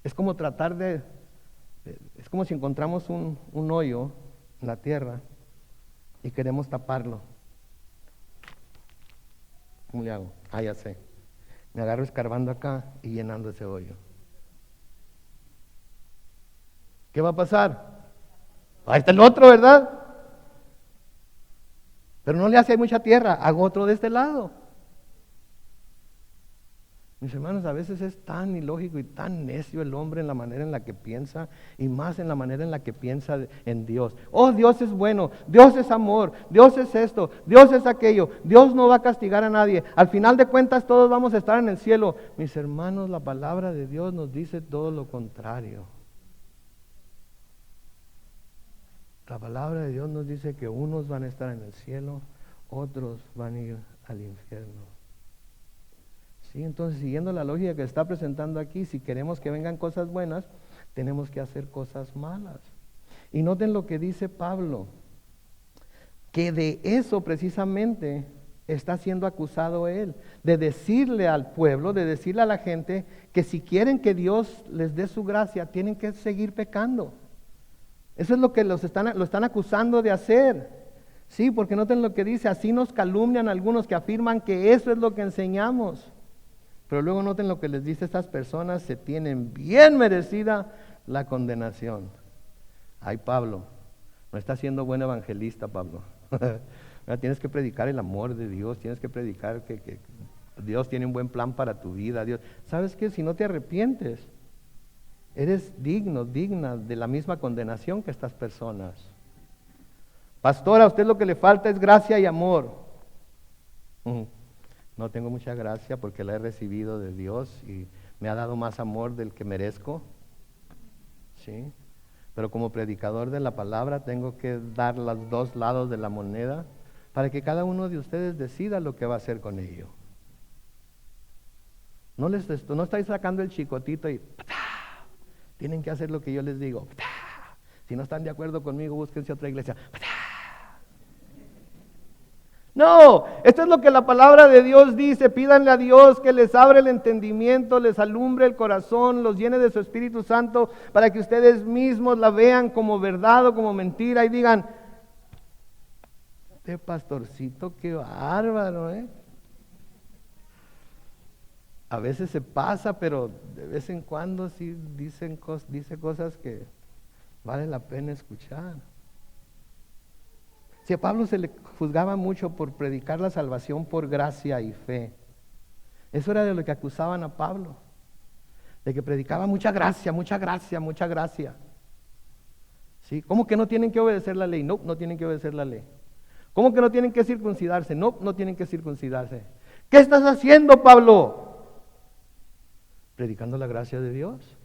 Es como es como si encontramos un hoyo en la tierra y queremos taparlo. ¿Cómo le hago? Ya sé. Me agarro escarbando acá y llenando ese hoyo. ¿Qué va a pasar? Ahí está el otro, ¿verdad? Pero no le hace mucha tierra, hago otro de este lado. Mis hermanos, a veces es tan ilógico y tan necio el hombre en la manera en la que piensa, y más en la manera en la que piensa en Dios. Oh, Dios es bueno, Dios es amor, Dios es esto, Dios es aquello, Dios no va a castigar a nadie. Al final de cuentas todos vamos a estar en el cielo. Mis hermanos, la palabra de Dios nos dice todo lo contrario. La palabra de Dios nos dice que unos van a estar en el cielo, otros van a ir al infierno. Sí, entonces, siguiendo la lógica que está presentando aquí, si queremos que vengan cosas buenas, tenemos que hacer cosas malas. Y noten lo que dice Pablo, que de eso precisamente está siendo acusado él, de decirle al pueblo, de decirle a la gente, que si quieren que Dios les dé su gracia, tienen que seguir pecando. Eso es lo que lo están acusando de hacer. Sí, porque noten lo que dice, así nos calumnian algunos que afirman que eso es lo que enseñamos. Pero luego noten lo que les dice a estas personas, se tienen bien merecida la condenación. Ay, Pablo, no estás siendo buen evangelista, Pablo. Tienes que predicar el amor de Dios, tienes que predicar que Dios tiene un buen plan para tu vida. Dios, ¿sabes qué? Si no te arrepientes, eres digna de la misma condenación que estas personas. Pastor, a usted lo que le falta es gracia y amor. No tengo mucha gracia porque la he recibido de Dios y me ha dado más amor del que merezco. ¿Sí? Pero como predicador de la palabra tengo que dar los dos lados de la moneda para que cada uno de ustedes decida lo que va a hacer con ello. No estáis sacando el chicotito y ¡patá! Tienen que hacer lo que yo les digo. ¡patá! Si no están de acuerdo conmigo, búsquense otra iglesia. ¡patá! No, esto es lo que la palabra de Dios dice. Pídanle a Dios que les abra el entendimiento, les alumbre el corazón, los llene de su Espíritu Santo para que ustedes mismos la vean como verdad o como mentira y digan, este pastorcito, qué bárbaro, ¿eh? A veces se pasa, pero de vez en cuando sí dice cosas que vale la pena escuchar. Si a Pablo se le juzgaba mucho por predicar la salvación por gracia y fe, eso era de lo que acusaban a Pablo, de que predicaba mucha gracia, mucha gracia, mucha gracia. ¿Sí? ¿Cómo que no tienen que obedecer la ley? No, no tienen que obedecer la ley. ¿Cómo que no tienen que circuncidarse? No, no tienen que circuncidarse. ¿Qué estás haciendo, Pablo? Predicando la gracia de Dios.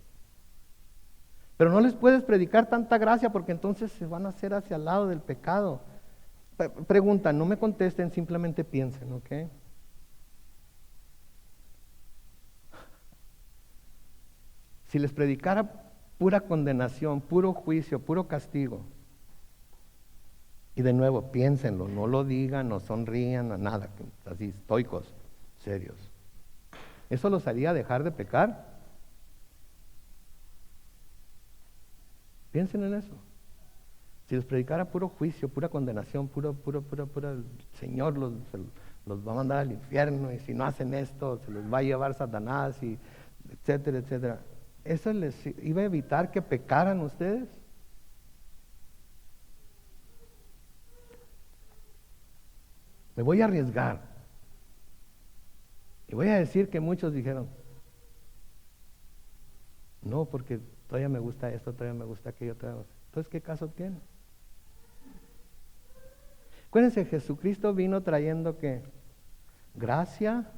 Pero no les puedes predicar tanta gracia porque entonces se van a hacer hacia el lado del pecado. Pregunta, no me contesten, simplemente piensen, ¿ok? Si les predicara pura condenación, puro juicio, puro castigo, y de nuevo, piénsenlo, no lo digan, no sonrían, nada, así estoicos, serios. ¿Eso los haría dejar de pecar? Piensen en eso. Si les predicara puro juicio, pura condenación, puro, el Señor los va a mandar al infierno, y si no hacen esto, se los va a llevar Satanás, y etcétera, etcétera. ¿Eso les iba a evitar que pecaran ustedes? Me voy a arriesgar. Y voy a decir que muchos dijeron, no, porque todavía me gusta esto, todavía me gusta aquello, entonces, ¿qué caso tiene? Acuérdense, Jesucristo vino trayendo ¿qué? Gracia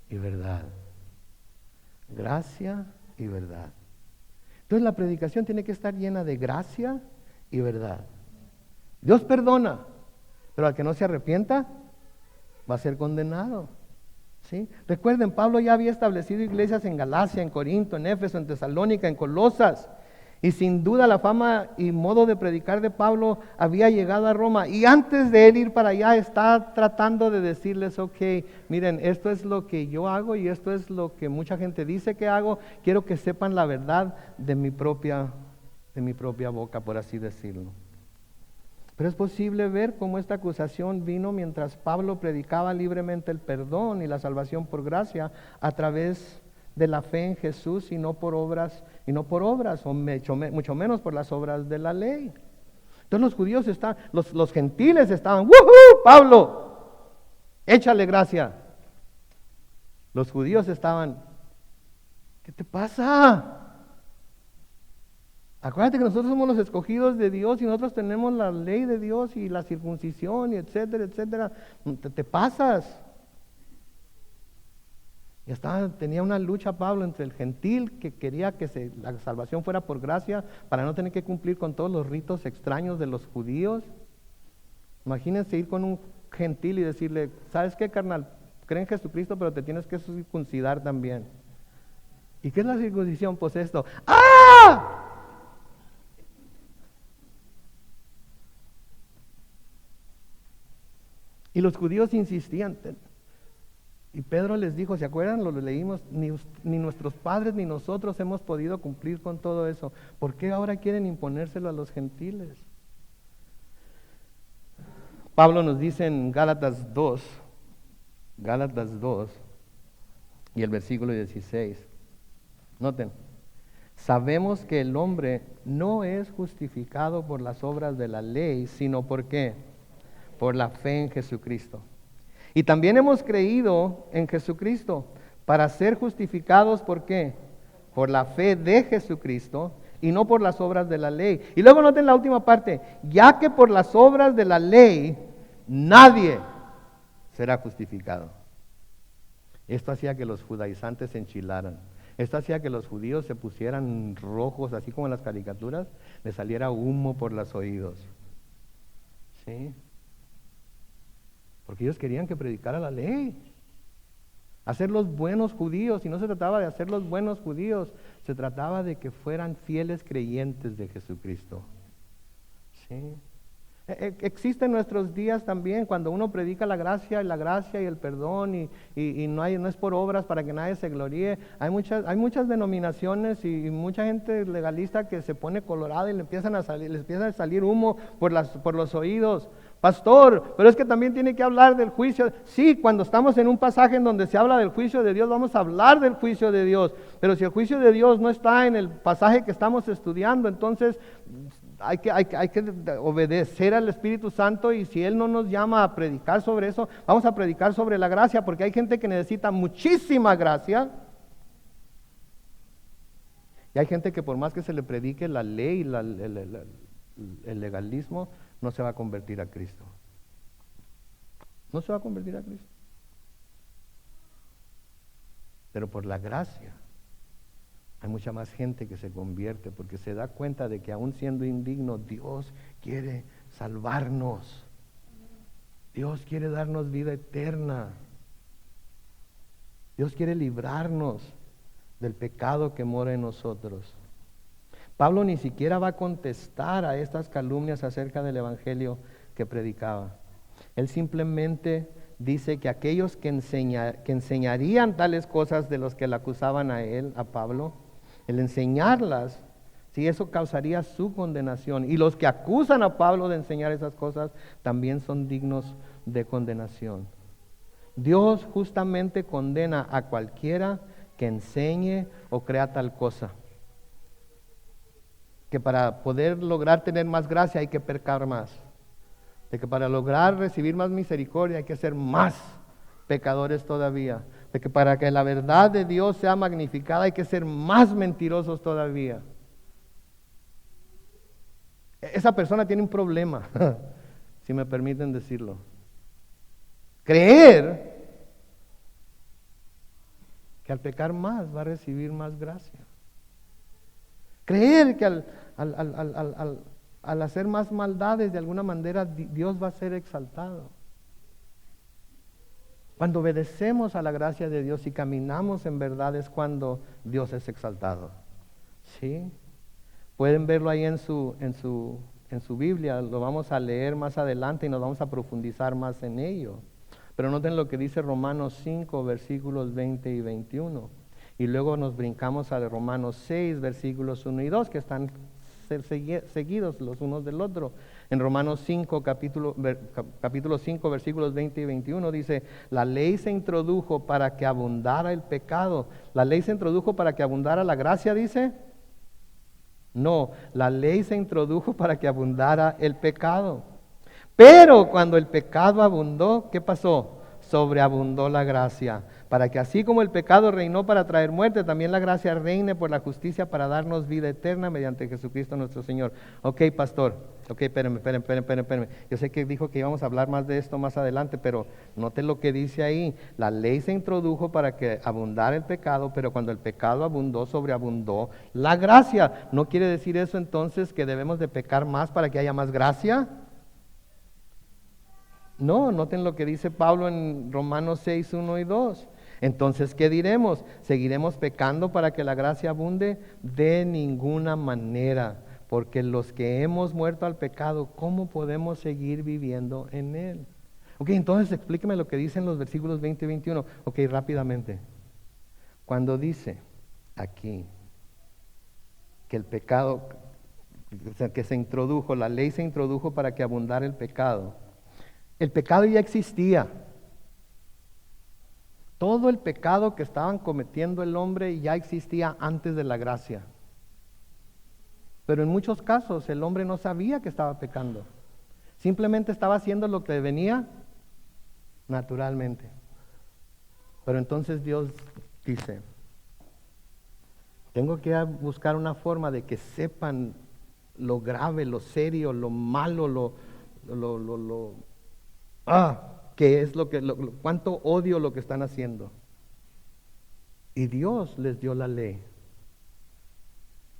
y verdad. Gracia y verdad. Entonces la predicación tiene que estar llena de gracia y verdad. Dios perdona, pero al que no se arrepienta va a ser condenado. ¿Sí? Recuerden, Pablo ya había establecido iglesias en Galacia, en Corinto, en Éfeso, en Tesalónica, en Colosas. Y sin duda la fama y modo de predicar de Pablo había llegado a Roma. Y antes de él ir para allá está tratando de decirles, ok, miren, esto es lo que yo hago y esto es lo que mucha gente dice que hago. Quiero que sepan la verdad de mi propia boca, por así decirlo. Pero es posible ver cómo esta acusación vino mientras Pablo predicaba libremente el perdón y la salvación por gracia a través de la fe en Jesús y no por obras, o mucho menos por las obras de la ley. Entonces los judíos los gentiles estaban, ¡woohoo! Pablo, échale gracia. Los judíos estaban, ¿Qué te pasa? Acuérdate que nosotros somos los escogidos de Dios y nosotros tenemos la ley de Dios y la circuncisión y etcétera, etcétera. Te pasas. Tenía una lucha Pablo entre el gentil que quería que la salvación fuera por gracia para no tener que cumplir con todos los ritos extraños de los judíos. Imagínense ir con un gentil y decirle, ¿sabes qué, carnal? Cree en Jesucristo, pero te tienes que circuncidar también. ¿Y qué es la circuncisión? Pues esto. ¡Ah! Y los judíos insistían. Y Pedro les dijo, ¿se acuerdan? Lo leímos, ni nuestros padres ni nosotros hemos podido cumplir con todo eso. ¿Por qué ahora quieren imponérselo a los gentiles? Pablo nos dice en Gálatas 2 y el versículo 16. Noten, sabemos que el hombre no es justificado por las obras de la ley, sino ¿por qué? Por la fe en Jesucristo. Y también hemos creído en Jesucristo para ser justificados, ¿por qué? Por la fe de Jesucristo y no por las obras de la ley. Y luego noten la última parte, ya que por las obras de la ley nadie será justificado. Esto hacía que los judaizantes se enchilaran. Esto hacía que los judíos se pusieran rojos, así como en las caricaturas, les saliera humo por los oídos. ¿Sí? Porque ellos querían que predicara la ley. Hacer los buenos judíos, y no se trataba de hacer los buenos judíos, se trataba de que fueran fieles creyentes de Jesucristo. ¿Sí? Existe en nuestros días también cuando uno predica la gracia y el perdón y no es por obras para que nadie se gloríe. Hay muchas denominaciones y mucha gente legalista que se pone colorada y les empieza a salir humo por los oídos. Pastor, pero es que también tiene que hablar del juicio. Sí, cuando estamos en un pasaje en donde se habla del juicio de Dios, vamos a hablar del juicio de Dios. Pero si el juicio de Dios no está en el pasaje que estamos estudiando, entonces hay que obedecer al Espíritu Santo, y si Él no nos llama a predicar sobre eso, vamos a predicar sobre la gracia, porque hay gente que necesita muchísima gracia, y hay gente que por más que se le predique la ley, el legalismo, no se va a convertir a Cristo. No se va a convertir a Cristo. Pero por la gracia hay mucha más gente que se convierte porque se da cuenta de que aún siendo indigno, Dios quiere salvarnos. Dios quiere darnos vida eterna. Dios quiere librarnos del pecado que mora en nosotros. Pablo ni siquiera va a contestar a estas calumnias acerca del evangelio que predicaba. Él simplemente dice que aquellos que enseñarían tales cosas de los que le acusaban a Pablo, el enseñarlas, sí, eso causaría su condenación. Y los que acusan a Pablo de enseñar esas cosas también son dignos de condenación. Dios justamente condena a cualquiera que enseñe o crea tal cosa. Que para poder lograr tener más gracia hay que pecar más. De que para lograr recibir más misericordia hay que ser más pecadores todavía. De que para que la verdad de Dios sea magnificada hay que ser más mentirosos todavía. Esa persona tiene un problema, si me permiten decirlo. Creer que al pecar más va a recibir más gracia. Creer que al hacer más maldades de alguna manera Dios va a ser exaltado. Cuando obedecemos a la gracia de Dios y caminamos en verdad es cuando Dios es exaltado. ¿Sí? Pueden verlo ahí en su Biblia, lo vamos a leer más adelante y nos vamos a profundizar más en ello. Pero noten lo que dice Romanos 5, versículos 20 y 21. Y luego nos brincamos a Romanos 6, versículos 1 y 2, que están seguidos los unos del otro. En Romanos 5, capítulo 5, versículos 20 y 21 dice, la ley se introdujo para que abundara el pecado. ¿La ley se introdujo para que abundara la gracia, dice? No, la ley se introdujo para que abundara el pecado. Pero cuando el pecado abundó, ¿qué pasó? sobreabundó la gracia, para que así como el pecado reinó para traer muerte, también la gracia reine por la justicia para darnos vida eterna mediante Jesucristo nuestro Señor. Ok, pastor, ok, espérenme. Yo sé que dijo que íbamos a hablar más de esto más adelante, pero note lo que dice ahí. La ley se introdujo para que abundara el pecado, pero cuando el pecado abundó, sobreabundó la gracia. ¿No quiere decir eso entonces que debemos de pecar más para que haya más gracia? No, noten lo que dice Pablo en Romanos 6, 1 y 2. Entonces, ¿qué diremos? ¿Seguiremos pecando para que la gracia abunde? De ninguna manera, porque los que hemos muerto al pecado, ¿cómo podemos seguir viviendo en él? Ok, entonces explíqueme lo que dicen los versículos 20 y 21. Ok, rápidamente. Cuando dice aquí que el pecado, o sea, que se introdujo, la ley se introdujo para que abundara el pecado ya existía. Todo el pecado que estaban cometiendo el hombre ya existía antes de la gracia. Pero en muchos casos el hombre no sabía que estaba pecando. Simplemente estaba haciendo lo que venía naturalmente. Pero entonces Dios dice, tengo que buscar una forma de que sepan lo grave, lo serio, lo malo, que es cuánto odio lo que están haciendo. Y Dios les dio la ley.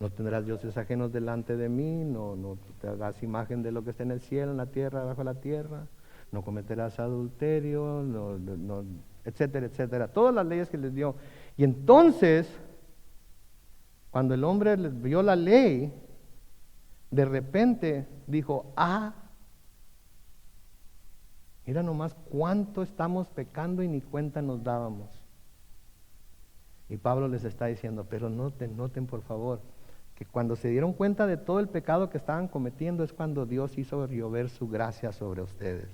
No tendrás dioses ajenos delante de mí, no te hagas imagen de lo que está en el cielo, en la tierra, bajo la tierra, no cometerás adulterio, etcétera, etcétera. Todas las leyes que les dio. Y entonces, cuando el hombre les vio la ley, de repente dijo, mira nomás cuánto estamos pecando y ni cuenta nos dábamos. Y Pablo les está diciendo, pero noten por favor, que cuando se dieron cuenta de todo el pecado que estaban cometiendo es cuando Dios hizo llover su gracia sobre ustedes.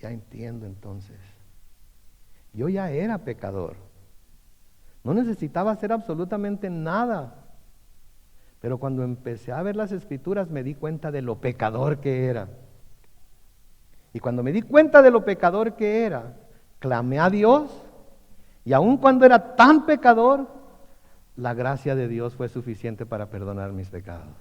Ya entiendo entonces. Yo ya era pecador. No necesitaba hacer absolutamente nada. Pero cuando empecé a ver las escrituras me di cuenta de lo pecador que era. Y cuando me di cuenta de lo pecador que era, clamé a Dios. Y aun cuando era tan pecador, la gracia de Dios fue suficiente para perdonar mis pecados.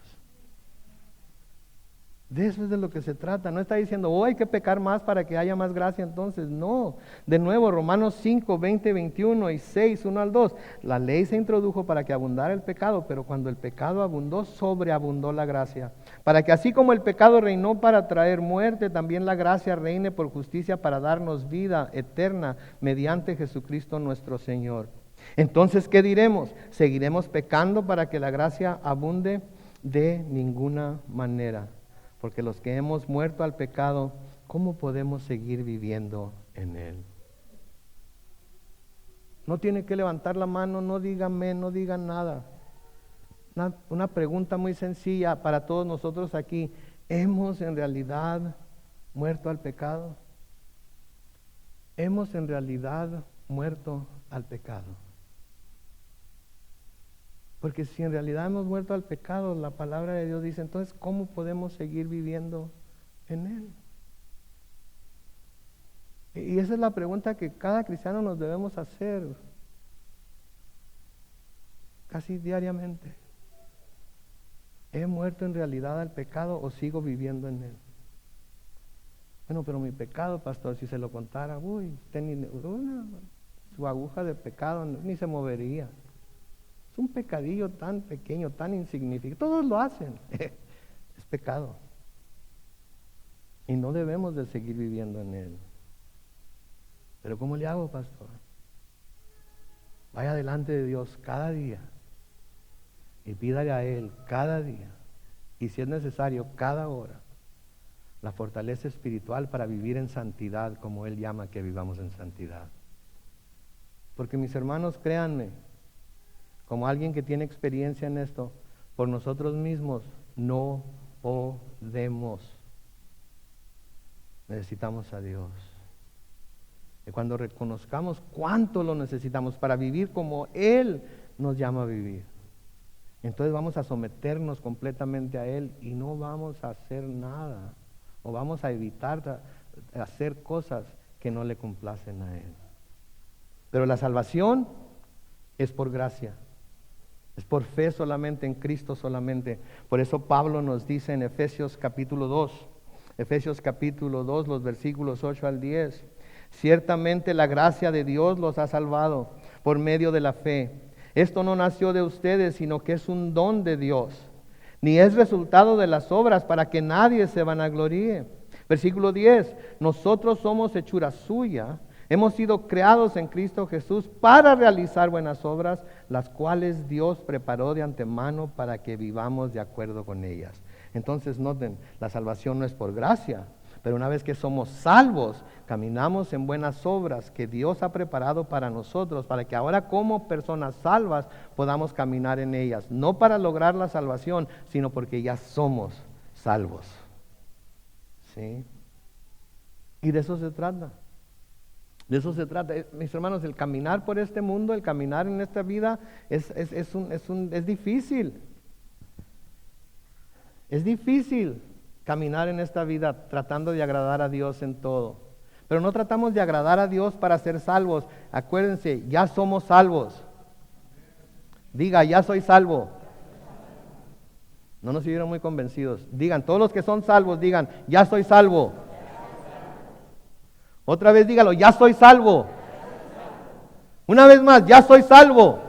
De eso es de lo que se trata. No está diciendo, hay que pecar más para que haya más gracia. Entonces, no. De nuevo, Romanos 5, 20, 21 y 6, 1 al 2. La ley se introdujo para que abundara el pecado, pero cuando el pecado abundó, sobreabundó la gracia. Para que así como el pecado reinó para traer muerte, también la gracia reine por justicia para darnos vida eterna mediante Jesucristo nuestro Señor. Entonces, ¿qué diremos? ¿Seguiremos pecando para que la gracia abunde? De ninguna manera. Porque los que hemos muerto al pecado, ¿cómo podemos seguir viviendo en él? No tiene que levantar la mano, no digan nada. Una pregunta muy sencilla para todos nosotros aquí. ¿Hemos en realidad muerto al pecado? ¿Hemos en realidad muerto al pecado? Porque si en realidad hemos muerto al pecado, la palabra de Dios dice, entonces, ¿cómo podemos seguir viviendo en él? Y esa es la pregunta que cada cristiano nos debemos hacer casi diariamente. ¿He muerto en realidad al pecado o sigo viviendo en él? Bueno, pero mi pecado, pastor, si se lo contara, su aguja de pecado ni se movería. Es un pecadillo tan pequeño, tan insignificante. Todos lo hacen. Es pecado. Y no debemos de seguir viviendo en él. Pero ¿cómo le hago, pastor? Vaya delante de Dios cada día y pídale a Él cada día y si es necesario cada hora la fortaleza espiritual para vivir en santidad como Él llama que vivamos en santidad. Porque mis hermanos, créanme, como alguien que tiene experiencia en esto, por nosotros mismos no podemos. Necesitamos a Dios. Y cuando reconozcamos cuánto lo necesitamos para vivir como Él nos llama a vivir, entonces vamos a someternos completamente a Él y no vamos a hacer nada, o vamos a evitar hacer cosas que no le complacen a Él. Pero la salvación es por gracia. Es por fe solamente, en Cristo solamente. Por eso Pablo nos dice en Efesios capítulo 2, los versículos 8 al 10. Ciertamente la gracia de Dios los ha salvado por medio de la fe. Esto no nació de ustedes, sino que es un don de Dios. Ni es resultado de las obras para que nadie se vanagloríe. Versículo 10. Nosotros somos hechura suya. Hemos sido creados en Cristo Jesús para realizar buenas obras, las cuales Dios preparó de antemano para que vivamos de acuerdo con ellas. Entonces noten, la salvación no es por gracia, pero una vez que somos salvos, caminamos en buenas obras que Dios ha preparado para nosotros, para que ahora como personas salvas podamos caminar en ellas, no para lograr la salvación, sino porque ya somos salvos. ¿Sí? Y de eso se trata. De eso se trata, mis hermanos. El caminar por este mundo, el caminar en esta vida es difícil. Es difícil caminar en esta vida tratando de agradar a Dios en todo. Pero no tratamos de agradar a Dios para ser salvos. Acuérdense, ya somos salvos. Diga, ya soy salvo. No nos siguieron muy convencidos. Digan, todos los que son salvos, digan, ya soy salvo. Otra vez dígalo, ya soy salvo. Una vez más, ya soy salvo.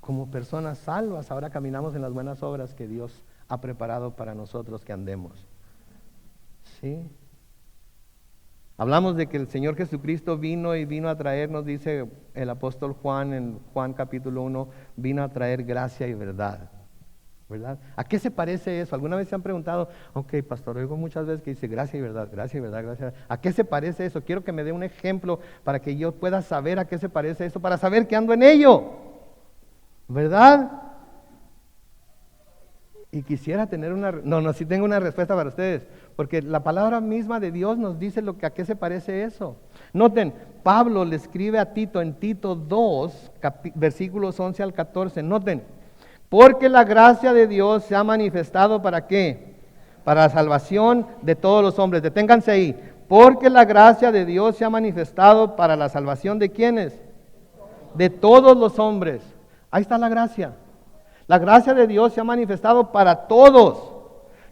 Como personas salvas, ahora caminamos en las buenas obras que Dios ha preparado para nosotros que andemos. ¿Sí? Hablamos de que el Señor Jesucristo vino a traernos, dice el apóstol Juan en Juan capítulo 1, vino a traer gracia y verdad. ¿Verdad? ¿A qué se parece eso? ¿Alguna vez se han preguntado? Ok, pastor, oigo muchas veces que dice gracia y verdad, gracia y verdad, gracia. ¿A qué se parece eso? Quiero que me dé un ejemplo para que yo pueda saber a qué se parece eso, para saber que ando en ello. ¿Verdad? Y quisiera tener sí tengo una respuesta para ustedes, porque la palabra misma de Dios nos dice a qué se parece eso. Noten, Pablo le escribe a Tito en Tito 2, versículos 11 al 14, noten. Porque la gracia de Dios se ha manifestado ¿para qué? Para la salvación de todos los hombres. Deténganse ahí. Porque la gracia de Dios se ha manifestado para la salvación ¿de quiénes? De todos los hombres. Ahí está la gracia. La gracia de Dios se ha manifestado para todos.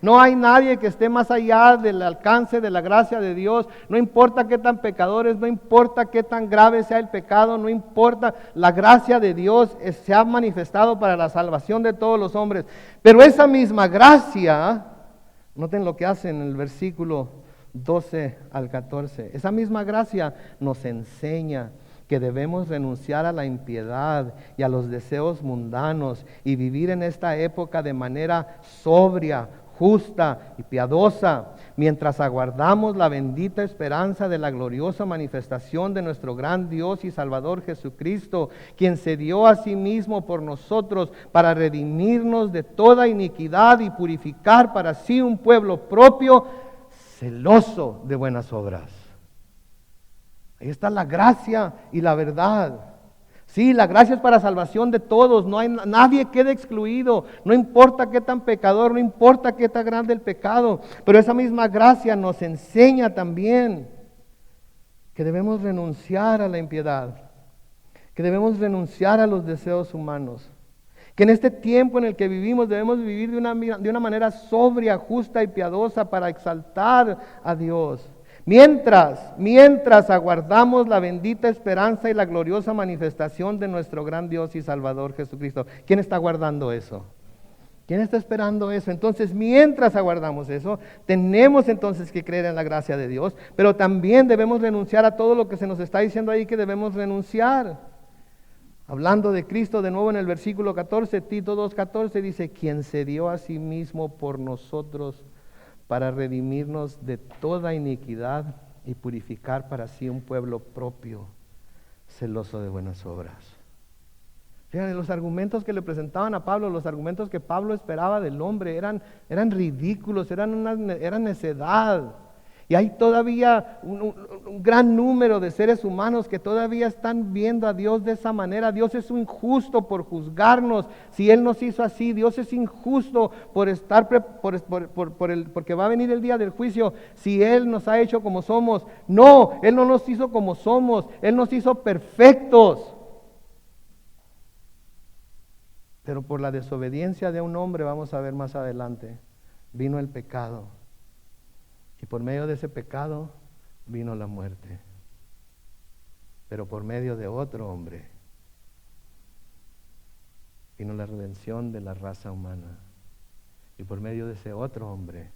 No hay nadie que esté más allá del alcance de la gracia de Dios. No importa qué tan pecadores, no importa qué tan grave sea el pecado, no importa. La gracia de Dios se ha manifestado para la salvación de todos los hombres. Pero esa misma gracia, noten lo que hace en el versículo 12 al 14. Esa misma gracia nos enseña que debemos renunciar a la impiedad y a los deseos mundanos y vivir en esta época de manera sobria, justa y piadosa, mientras aguardamos la bendita esperanza de la gloriosa manifestación de nuestro gran Dios y Salvador Jesucristo, quien se dio a sí mismo por nosotros para redimirnos de toda iniquidad y purificar para sí un pueblo propio, celoso de buenas obras. Ahí está la gracia y la verdad. Sí, la gracia es para salvación de todos, nadie queda excluido, no importa qué tan pecador, no importa qué tan grande el pecado, pero esa misma gracia nos enseña también que debemos renunciar a la impiedad, que debemos renunciar a los deseos humanos, que en este tiempo en el que vivimos debemos vivir de una manera sobria, justa y piadosa para exaltar a Dios. Mientras aguardamos la bendita esperanza y la gloriosa manifestación de nuestro gran Dios y Salvador Jesucristo. ¿Quién está aguardando eso? ¿Quién está esperando eso? Entonces, mientras aguardamos eso, tenemos entonces que creer en la gracia de Dios, pero también debemos renunciar a todo lo que se nos está diciendo ahí que debemos renunciar. Hablando de Cristo, de nuevo en el versículo 14, Tito 2:14 dice, quien se dio a sí mismo por nosotros para redimirnos de toda iniquidad y purificar para sí un pueblo propio, celoso de buenas obras. Fíjense, los argumentos que le presentaban a Pablo, los argumentos que Pablo esperaba del hombre, eran ridículos, eran necedad. Y hay todavía un gran número de seres humanos que todavía están viendo a Dios de esa manera. Dios es injusto por juzgarnos. Si Él nos hizo así, Dios es injusto por estar porque va a venir el día del juicio. Si Él nos ha hecho como somos, no, Él no nos hizo como somos. Él nos hizo perfectos. Pero por la desobediencia de un hombre, vamos a ver más adelante, vino el pecado. Y por medio de ese pecado vino la muerte. Pero por medio de otro hombre vino la redención de la raza humana. Y por medio de ese otro hombre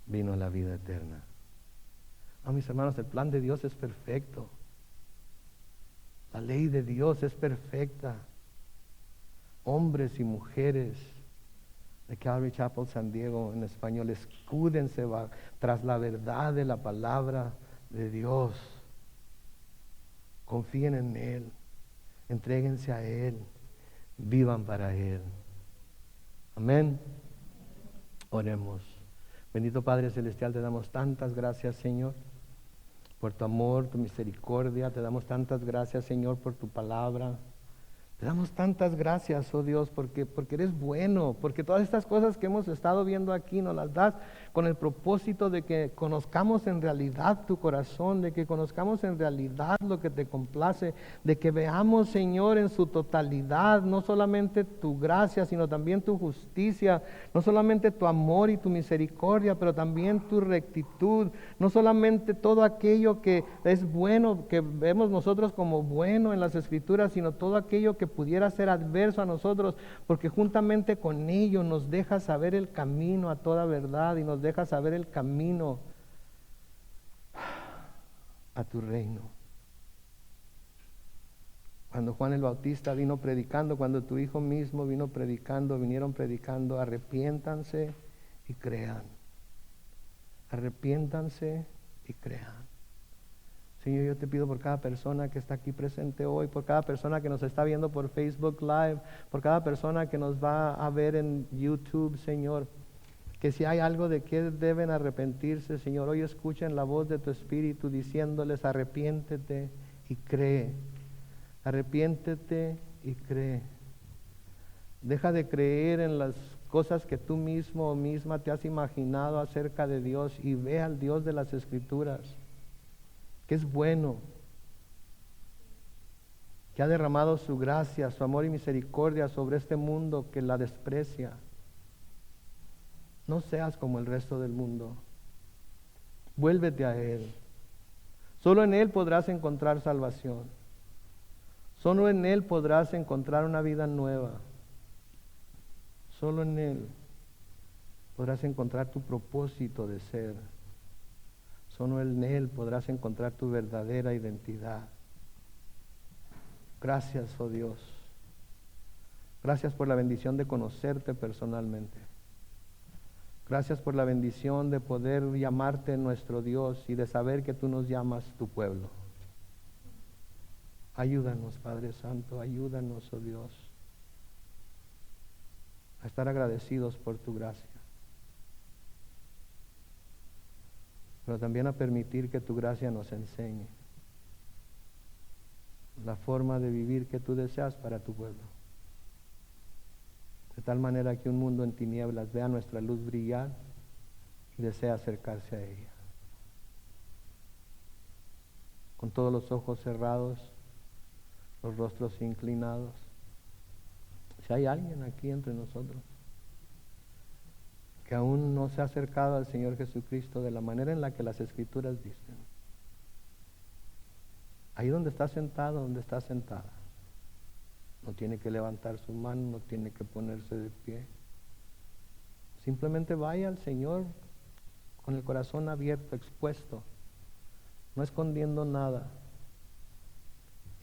vino la vida eterna. Mis hermanos, el plan de Dios es perfecto. La ley de Dios es perfecta. Hombres y mujeres de Calvary Chapel San Diego, en español, escúdense tras la verdad de la palabra de Dios. Confíen en Él, entréguense a Él, vivan para Él. Amén. Oremos. Bendito Padre Celestial, te damos tantas gracias, Señor, por tu amor, tu misericordia. Te damos tantas gracias, Señor, por tu palabra. Te damos tantas gracias, oh Dios, porque eres bueno, porque todas estas cosas que hemos estado viendo aquí nos las das con el propósito de que conozcamos en realidad tu corazón, de que conozcamos en realidad lo que te complace, de que veamos, Señor, en su totalidad, no solamente tu gracia, sino también tu justicia, no solamente tu amor y tu misericordia, pero también tu rectitud, no solamente todo aquello que es bueno, que vemos nosotros como bueno en las Escrituras, sino todo aquello que pudiera ser adverso a nosotros, porque juntamente con ello nos deja saber el camino a toda verdad y nos deja saber el camino a tu reino. Cuando Juan el Bautista vino predicando, cuando tu Hijo mismo vino predicando, vinieron predicando, arrepiéntanse y crean. Arrepiéntanse y crean. Señor, yo te pido por cada persona que está aquí presente hoy, por cada persona que nos está viendo por Facebook Live, por cada persona que nos va a ver en YouTube, Señor, que si hay algo de que deben arrepentirse, Señor, hoy escuchen la voz de tu Espíritu diciéndoles: arrepiéntete y cree. Arrepiéntete y cree. Deja de creer en las cosas que tú mismo o misma te has imaginado acerca de Dios y ve al Dios de las Escrituras, que es bueno, que ha derramado su gracia, su amor y misericordia sobre este mundo que la desprecia. No seas como el resto del mundo. Vuélvete a Él. Solo en Él podrás encontrar salvación. Solo en Él podrás encontrar una vida nueva. Solo en Él podrás encontrar tu propósito de ser. Solo en Él podrás encontrar tu verdadera identidad. Gracias, oh Dios. Gracias por la bendición de conocerte personalmente. Gracias por la bendición de poder llamarte nuestro Dios y de saber que tú nos llamas tu pueblo. Ayúdanos, Padre Santo, ayúdanos, oh Dios, a estar agradecidos por tu gracia, pero también a permitir que tu gracia nos enseñe la forma de vivir que tú deseas para tu pueblo, de tal manera que un mundo en tinieblas vea nuestra luz brillar y desea acercarse a ella. Con todos los ojos cerrados, los rostros inclinados, si hay alguien aquí entre nosotros que aún no se ha acercado al Señor Jesucristo de la manera en la que las Escrituras dicen, ahí donde está sentado, donde está sentada, no tiene que levantar su mano, no tiene que ponerse de pie. Simplemente vaya al Señor con el corazón abierto, expuesto, no escondiendo nada,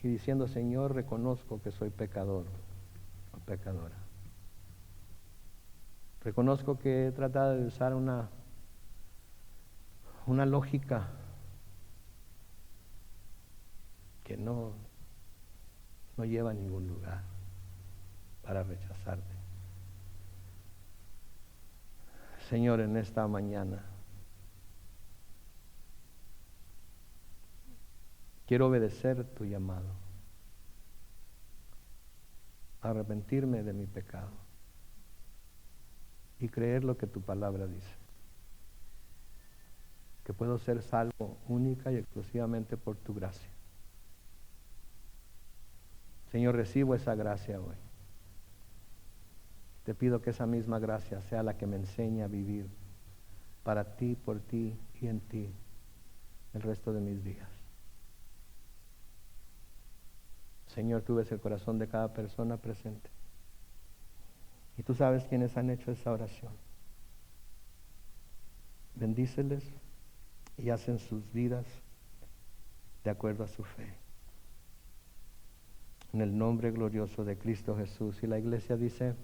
y diciendo: Señor, reconozco que soy pecador o pecadora. Reconozco que he tratado de usar una lógica que no lleva a ningún lugar para rechazarte. Señor, en esta mañana Quiero obedecer tu llamado, arrepentirme de mi pecado y creer lo que tu palabra dice, que puedo ser salvo única y exclusivamente por tu gracia. Señor, recibo esa gracia hoy. Te pido que esa misma gracia sea la que me enseñe a vivir para ti, por ti y en ti el resto de mis días. Señor, tú ves el corazón de cada persona presente. Y tú sabes quiénes han hecho esa oración. Bendíceles y hacen sus vidas de acuerdo a su fe. En el nombre glorioso de Cristo Jesús. Y la iglesia dice...